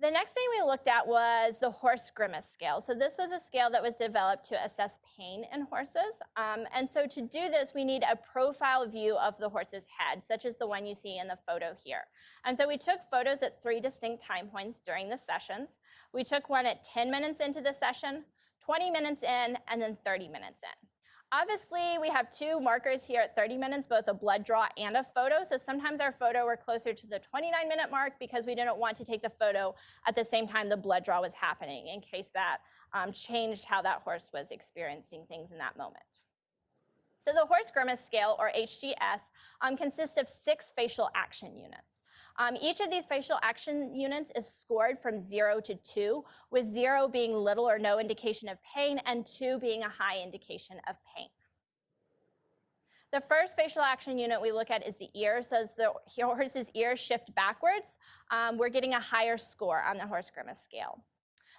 The next thing we looked at was the horse grimace scale. So this was a scale that was developed to assess pain in horses. And so to do this, we need a profile view of the horse's head, such as the one you see in the photo here. And so we took photos at 3 distinct time points during the sessions. We took one at 10 minutes into the session, 20 minutes in, and then 30 minutes in. Obviously, we have two markers here at 30 minutes, both a blood draw and a photo. So sometimes our photo were closer to the 29-minute mark because we didn't want to take the photo at the same time the blood draw was happening in case that changed how that horse was experiencing things in that moment. So the horse grimace scale, or HGS, consists of 6 facial action units. Each of these facial action units is scored from 0 to 2, with 0 being little or no indication of pain and 2 being a high indication of pain. The first facial action unit we look at is the ear. So as the horse's ears shift backwards, we're getting a higher score on the horse grimace scale.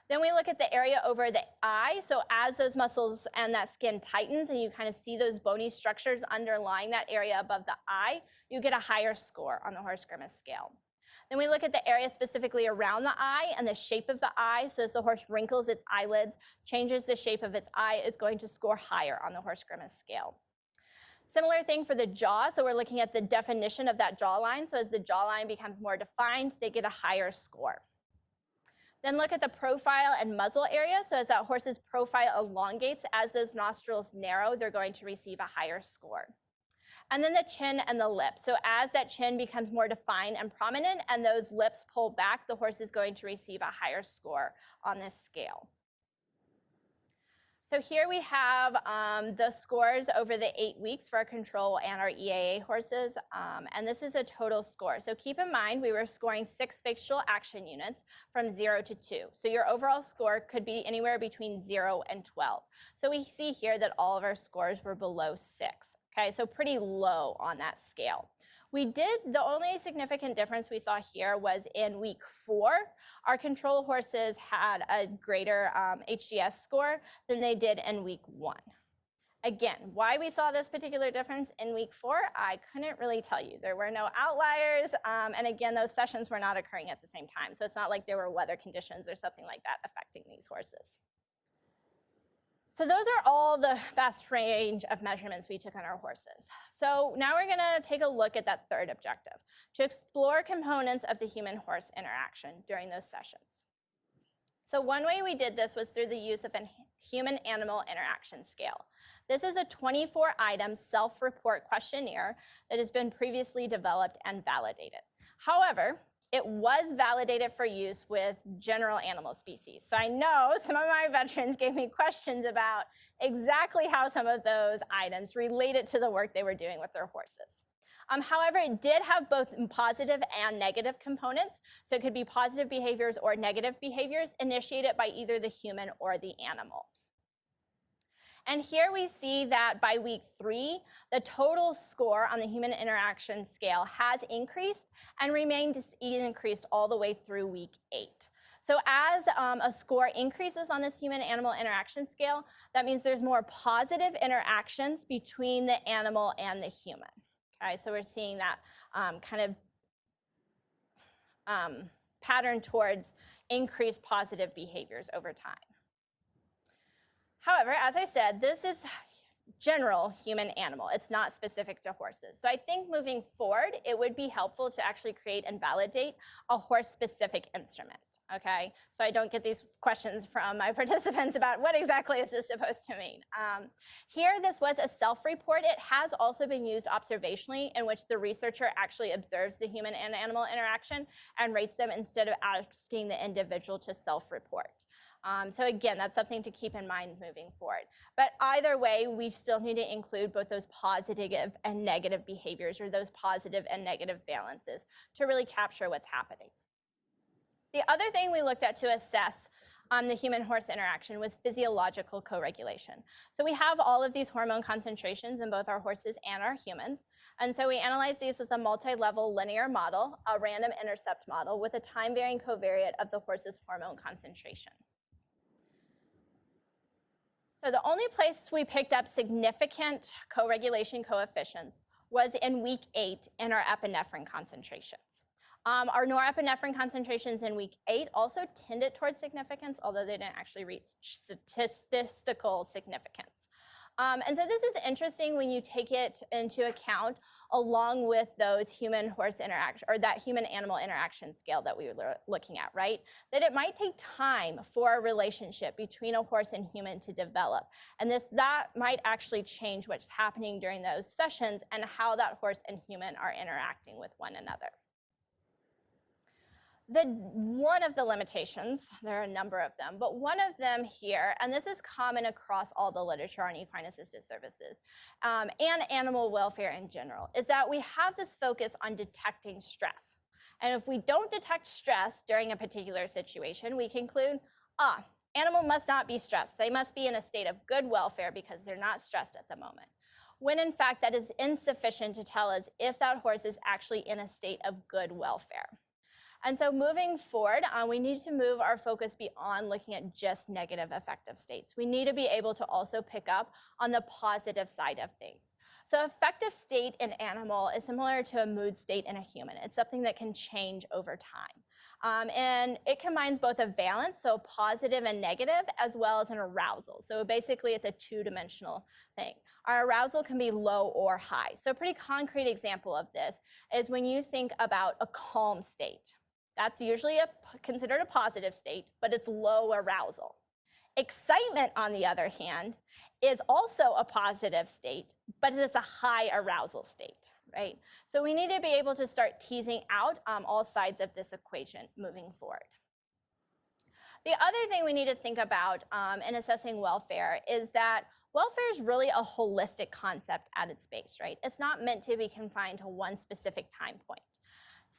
Then we look at the area over the eye. So as those muscles and that skin tightens and you kind of see those bony structures underlying that area above the eye, you get a higher score on the horse grimace scale. Then we look at the area specifically around the eye and the shape of the eye. So as the horse wrinkles its eyelids, changes the shape of its eye, it's going to score higher on the horse grimace scale. Similar thing for the jaw. So we're looking at the definition of that jawline. So as the jawline becomes more defined, they get a higher score. Then look at the profile and muzzle area. So as that horse's profile elongates, as those nostrils narrow, they're going to receive a higher score. And then the chin and the lips. So as that chin becomes more defined and prominent and those lips pull back, the horse is going to receive a higher score on this scale. So here we have the scores over the 8 weeks for our control and our EAA horses, and this is a total score. So keep in mind, we were scoring 6 facial action units from 0 to 2. So your overall score could be anywhere between 0 and 12. So we see here that all of our scores were below 6. Okay, so pretty low on that scale. The only significant difference we saw here was in week 4, our control horses had a greater HGS score than they did in week 1. Again, why we saw this particular difference in week 4, I couldn't really tell you. There were no outliers, and again, those sessions were not occurring at the same time. So it's not like there were weather conditions or something like that affecting these horses. So those are all the vast range of measurements we took on our horses. So now we're going to take a look at that third objective, to explore components of the human-horse interaction during those sessions. So one way we did this was through the use of a human-animal interaction scale. This is a 24-item self-report questionnaire that has been previously developed and validated. However, it was validated for use with general animal species. So I know some of my veterans gave me questions about exactly how some of those items related to the work they were doing with their horses. However, it did have both positive and negative components. So it could be positive behaviors or negative behaviors initiated by either the human or the animal. And here we see that by week 3, the total score on the human interaction scale has increased and remained increased all the way through week 8. So as a score increases on this human-animal interaction scale, that means there's more positive interactions between the animal and the human. Okay, so we're seeing that kind of pattern towards increased positive behaviors over time. However, as I said, this is general human-animal. It's not specific to horses. So I think moving forward, it would be helpful to actually create and validate a horse-specific instrument, okay? So I don't get these questions from my participants about what exactly is this supposed to mean. Here, this was a self-report. It has also been used observationally, in which the researcher actually observes the human and animal interaction and rates them instead of asking the individual to self-report. So again, that's something to keep in mind moving forward. But either way, we still need to include both those positive and negative behaviors, or those positive and negative valences, to really capture what's happening. The other thing we looked at to assess the human-horse interaction was physiological co-regulation. So we have all of these hormone concentrations in both our horses and our humans. And so we analyzed these with a multi-level linear model, a random intercept model, with a time-varying covariate of the horse's hormone concentration. So the only place we picked up significant co-regulation coefficients was in week 8 in our epinephrine concentrations. Our norepinephrine concentrations in week 8 also tended towards significance, although they didn't actually reach statistical significance. And so this is interesting when you take it into account along with those human-horse interaction, or that human-animal interaction scale that we were looking at, right? That it might take time for a relationship between a horse and human to develop. And that might actually change what's happening during those sessions and how that horse and human are interacting with one another. One of the limitations, there are a number of them, but one of them here, and this is common across all the literature on equine-assisted services and animal welfare in general, is that we have this focus on detecting stress. And if we don't detect stress during a particular situation, we conclude, animal must not be stressed. They must be in a state of good welfare because they're not stressed at the moment. When in fact, that is insufficient to tell us if that horse is actually in a state of good welfare. And so moving forward, we need to move our focus beyond looking at just negative affective states. We need to be able to also pick up on the positive side of things. So affective state in animal is similar to a mood state in a human. It's something that can change over time. And it combines both a valence, so positive and negative, as well as an arousal. So basically, it's a two-dimensional thing. Our arousal can be low or high. So a pretty concrete example of this is when you think about a calm state. That's usually considered a positive state, but it's low arousal. Excitement, on the other hand, is also a positive state, but it is a high arousal state, right? So we need to be able to start teasing out all sides of this equation moving forward. The other thing we need to think about in assessing welfare is that welfare is really a holistic concept at its base, right? It's not meant to be confined to one specific time point.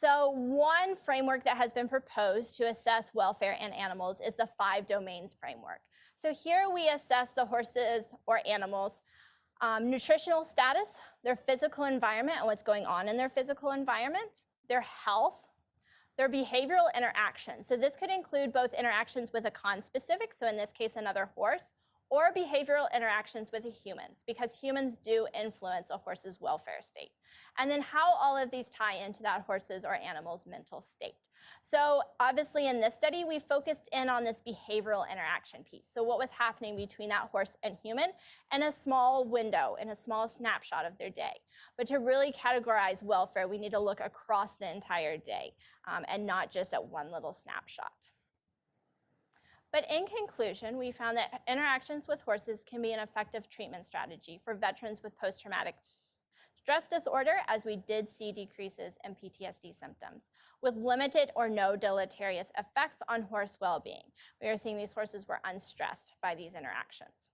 So one framework that has been proposed to assess welfare in animals is the 5 domains framework. So here we assess the horses or animals' nutritional status, their physical environment and what's going on in their physical environment, their health, their behavioral interaction. So this could include both interactions with a conspecific, so in this case another horse, or behavioral interactions with humans, because humans do influence a horse's welfare state. And then how all of these tie into that horse's or animal's mental state. So obviously in this study, we focused in on this behavioral interaction piece. So what was happening between that horse and human in a small window, in a small snapshot of their day. But to really categorize welfare, we need to look across the entire day and not just at one little snapshot. But in conclusion, we found that interactions with horses can be an effective treatment strategy for veterans with post-traumatic stress disorder, as we did see decreases in PTSD symptoms, with limited or no deleterious effects on horse well-being. We are seeing these horses were unstressed by these interactions.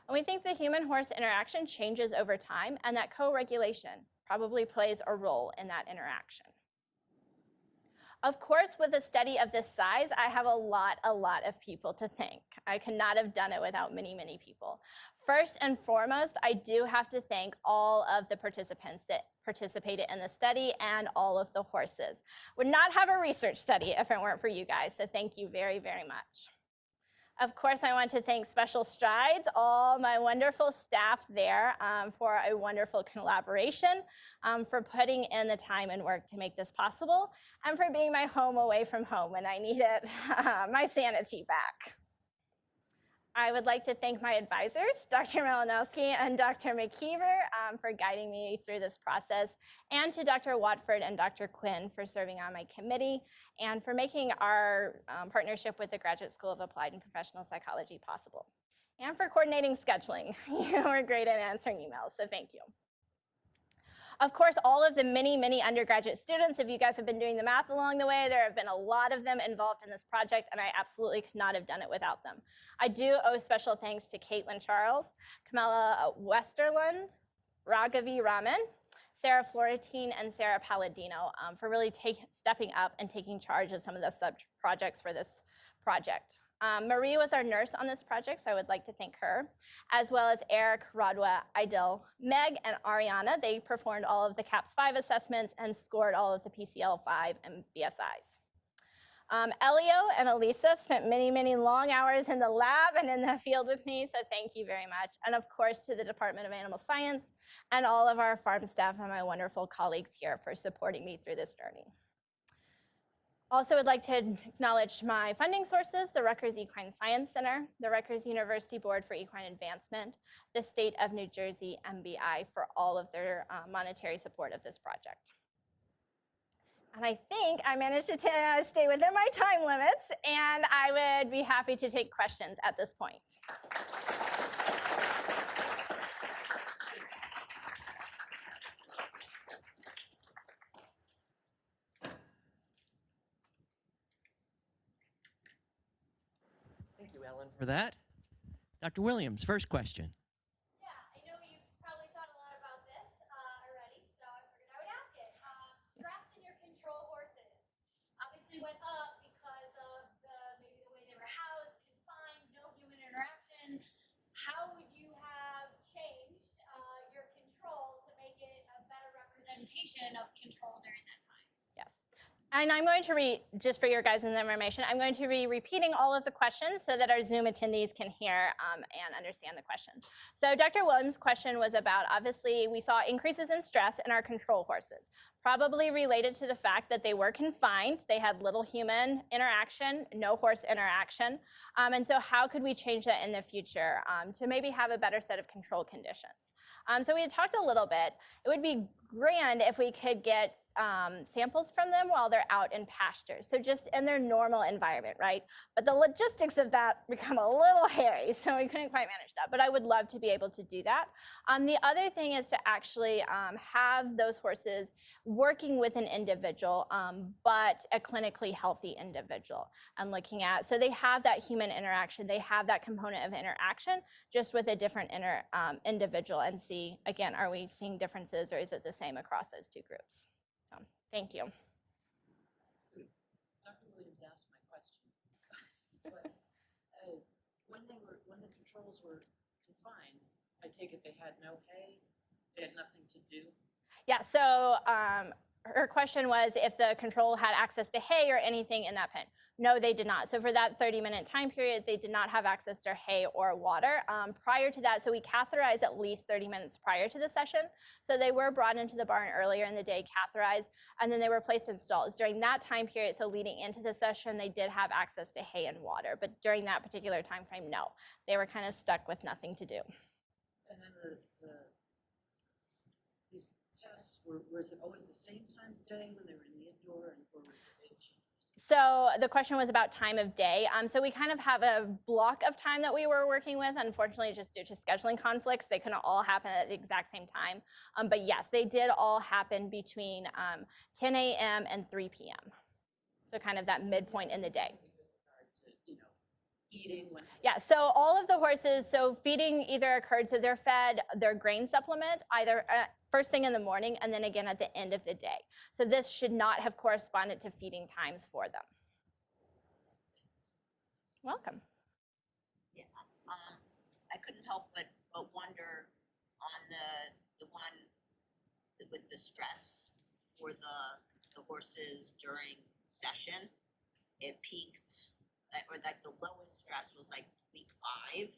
And we think the human-horse interaction changes over time, and that co-regulation, probably plays a role in that interaction. Of course, with a study of this size, I have a lot of people to thank. I could not have done it without many, many people. First and foremost, I do have to thank all of the participants that participated in the study and all of the horses. Would not have a research study if it weren't for you guys, so thank you very, very much. Of course, I want to thank Special Strides, all my wonderful staff there for a wonderful collaboration, for putting in the time and work to make this possible, and for being my home away from home when I needed my sanity back. I would like to thank my advisors, Dr. Malinowski and Dr. McKeever, for guiding me through this process, and to Dr. Watford and Dr. Quinn for serving on my committee, and for making our partnership with the Graduate School of Applied and Professional Psychology possible, and for coordinating scheduling. You were great at answering emails, so thank you. Of course, all of the many, many undergraduate students, if you guys have been doing the math along the way, there have been a lot of them involved in this project, and I absolutely could not have done it without them. I do owe special thanks to Caitlin Charles, Kamala Westerlund, Raghavi Raman, Sarah Florentine, and Sarah Palladino for really stepping up and taking charge of some of the sub-projects for this project. Marie was our nurse on this project, so I would like to thank her, as well as Eric, Rodwa, Idil, Meg, and Ariana. They performed all of the CAPS 5 assessments and scored all of the PCL 5 and BSIs. Elio and Elisa spent many, many long hours in the lab and in the field with me, so thank you very much. And of course, to the Department of Animal Science and all of our farm staff and my wonderful colleagues here for supporting me through this journey. Also would like to acknowledge my funding sources, the Rutgers Equine Science Center, the Rutgers University Board for Equine Advancement, the State of New Jersey MBI for all of their monetary support of this project. And I think I managed to stay within my time limits, and I would be happy to take questions at this point. Thank you, Ellen, for that. Dr. Williams, first question. Yeah, I know you've probably thought a lot about this already, so I figured I would ask it. Stress in your control horses obviously went up because of maybe the way they were housed, confined, no human interaction. How would you have changed your control to make it a better representation of control during that time? Yes. And I'm going to read, just for your guys' information, I'm going to be repeating all of the questions so that our Zoom attendees can hear and understand the questions. So Dr. Williams' question was about, obviously, we saw increases in stress in our control horses, probably related to the fact that they were confined. They had little human interaction, no horse interaction. And so how could we change that in the future to maybe have a better set of control conditions? So we had talked a little bit. It would be grand if we could get samples from them while they're out in pasture, so just in their normal environment, right? But the logistics of that become a little hairy, so we couldn't quite manage that, but I would love to be able to do that. The other thing is to actually have those horses working with an individual, but a clinically healthy individual, and looking at, so they have that human interaction, they have that component of interaction, just with a different individual, and see, again, are we seeing differences, or is it the same across those two groups? So, thank you. So, Dr. Williams asked my question, but when the controls were confined, I take it they had no hay, they had nothing to do? Yeah, so her question was if the control had access to hay or anything in that pen. No, they did not. So for that 30-minute time period, they did not have access to hay or water. Prior to that, so we catheterized at least 30 minutes prior to the session. So they were brought into the barn earlier in the day, catheterized, and then they were placed in stalls. During that time period, so leading into the session, they did have access to hay and water. But during that particular time frame, no. They were kind of stuck with nothing to do. And then these tests, was it always the same time of day when they were in the indoor, or was it changed? So the question was about time of day. So we kind of have a block of time that we were working with. Unfortunately, just due to scheduling conflicts, they couldn't all happen at the exact same time. But yes, they did all happen between 10 a.m. and 3 p.m. So kind of that midpoint in the day. With regard to, eating when? Yeah, so all of the horses, so feeding either occurred, so they're fed their grain supplement either first thing in the morning and then again at the end of the day. So this should not have corresponded to feeding times for them. Welcome. Yeah, I couldn't help but wonder on the one with the stress for the horses during session, it peaked, or like the lowest stress was like week 5,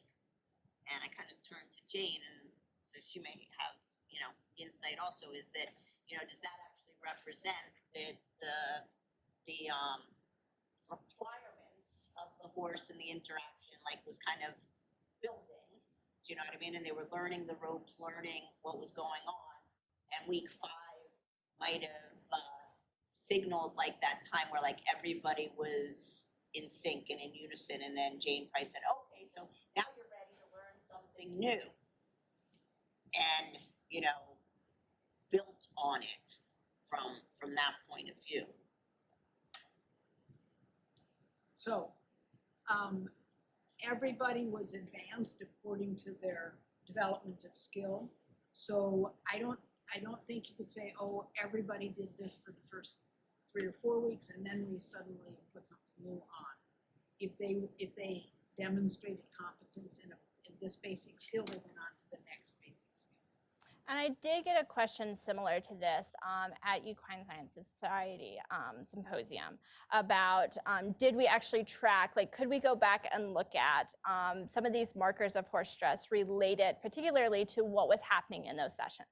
and I kind of turned to Jane, and so she may have, you know, insight also, is that, you know, does that actually represent that the requirements of the horse and the interaction like was kind of building, do you know what I mean? And they were learning the ropes, learning what was going on. And week 5 might have signaled like that time where like everybody was in sync and in unison. And then Jane Price said, okay, so now you're ready to learn something new. And, you know, built on it from that point of view. So, everybody was advanced according to their development of skill. So I don't think you could say, oh, everybody did this for the first 3 or 4 weeks and then we suddenly put something new on. If they demonstrated competence in this basic skill, they went on to the next basic skill. And I did get a question similar to this at Equine Sciences Society symposium about did we actually track, like could we go back and look at some of these markers of horse stress related particularly to what was happening in those sessions?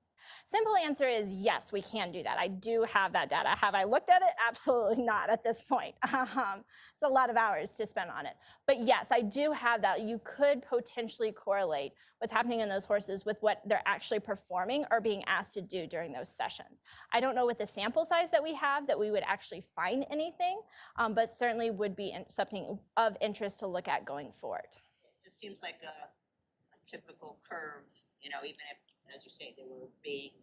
Simple answer is yes, we can do that. I do have that data. Have I looked at it? Absolutely not at this point. It's a lot of hours to spend on it. But yes, I do have that. You could potentially correlate what's happening in those horses with what they're actually performing or being asked to do during those sessions. I don't know with the sample size that we have that we would actually find anything, but certainly would be something of interest to look at going forward. It just seems like a typical curve, you know, even if, as you say, they were being,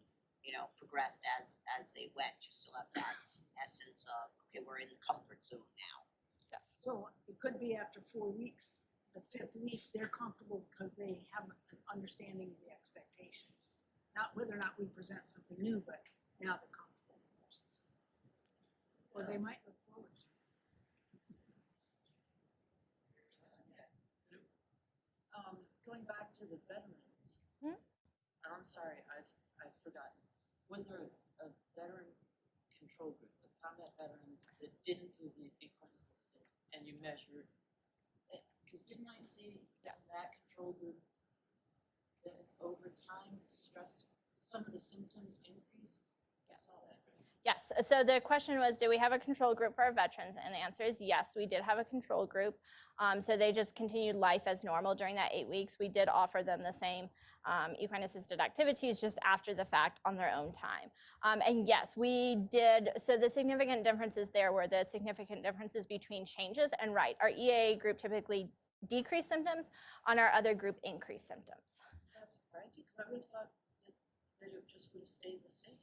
you know, progressed as they went, you still have that essence of, okay, we're in the comfort zone now. Yes. So it could be after 4 weeks, the 5th week, they're comfortable because they have an understanding of the expectations. Not whether or not we present something new, but now they're comfortable with horses. Or they might look forward to it. Going back to the veterans, Hmm? and I'm sorry, I've forgotten. Was there a veteran control group, the combat veterans that didn't do the equine assisted, and you measured? Because didn't I see that control group that over time stress, some of the symptoms increased? I saw that. Yes, so the question was, do we have a control group for our veterans? And the answer is yes, we did have a control group. So they just continued life as normal during that 8 weeks. We did offer them the same equine assisted activities just after the fact on their own time. And yes, we did, so the significant differences there were the significant differences between changes, and right, our EAA group typically decreased symptoms, on our other group increased symptoms. That's surprising, because I would have thought that it just would have stayed the same.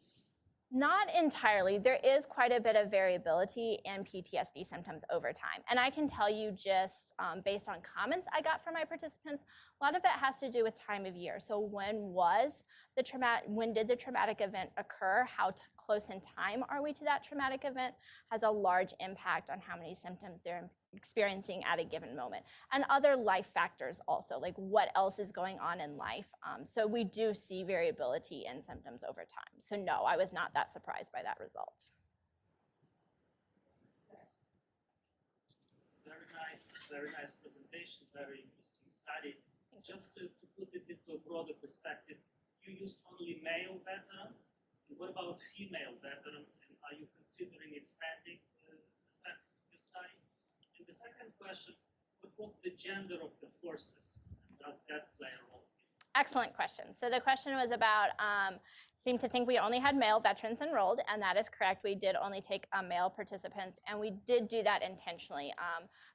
Not entirely. There is quite a bit of variability in PTSD symptoms over time. And I can tell you just based on comments I got from my participants, a lot of it has to do with time of year. So when did the traumatic event occur? How close in time are we to that traumatic event has a large impact on how many symptoms they're experiencing at a given moment. And other life factors also, like what else is going on in life. So we do see variability in symptoms over time. So no, I was not that surprised by that result. Very nice presentation, very interesting study. Just to put it into a broader perspective, you used only male veterans. And what about female veterans? And are you considering expanding your study? And the second question, what was the gender of the horses? Does that play a role? Excellent question. So the question was about seem to think we only had male veterans enrolled, and that is correct. We did only take male participants, and we did do that intentionally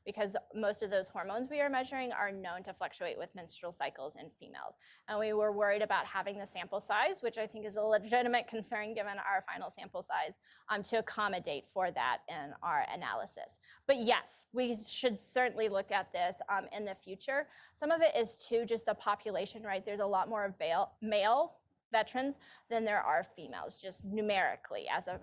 because most of those hormones we are measuring are known to fluctuate with menstrual cycles in females. And we were worried about having the sample size, which I think is a legitimate concern given our final sample size, to accommodate for that in our analysis. But yes, we should certainly look at this in the future. Some of it is too just the population, right? There's a lot more male veterans than there are females, just numerically as a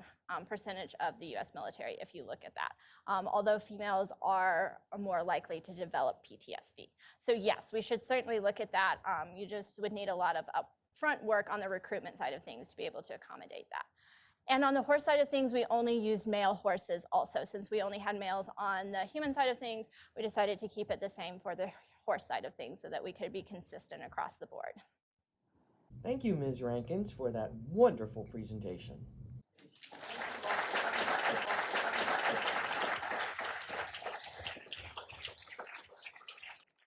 percentage of the US military, if you look at that. Although females are more likely to develop PTSD. So yes, we should certainly look at that. You just would need a lot of upfront work on the recruitment side of things to be able to accommodate that. And on the horse side of things, we only used male horses also. Since we only had males on the human side of things, we decided to keep it the same for the horse side of things so that we could be consistent across the board. Thank you, Ms. Rankins, for that wonderful presentation.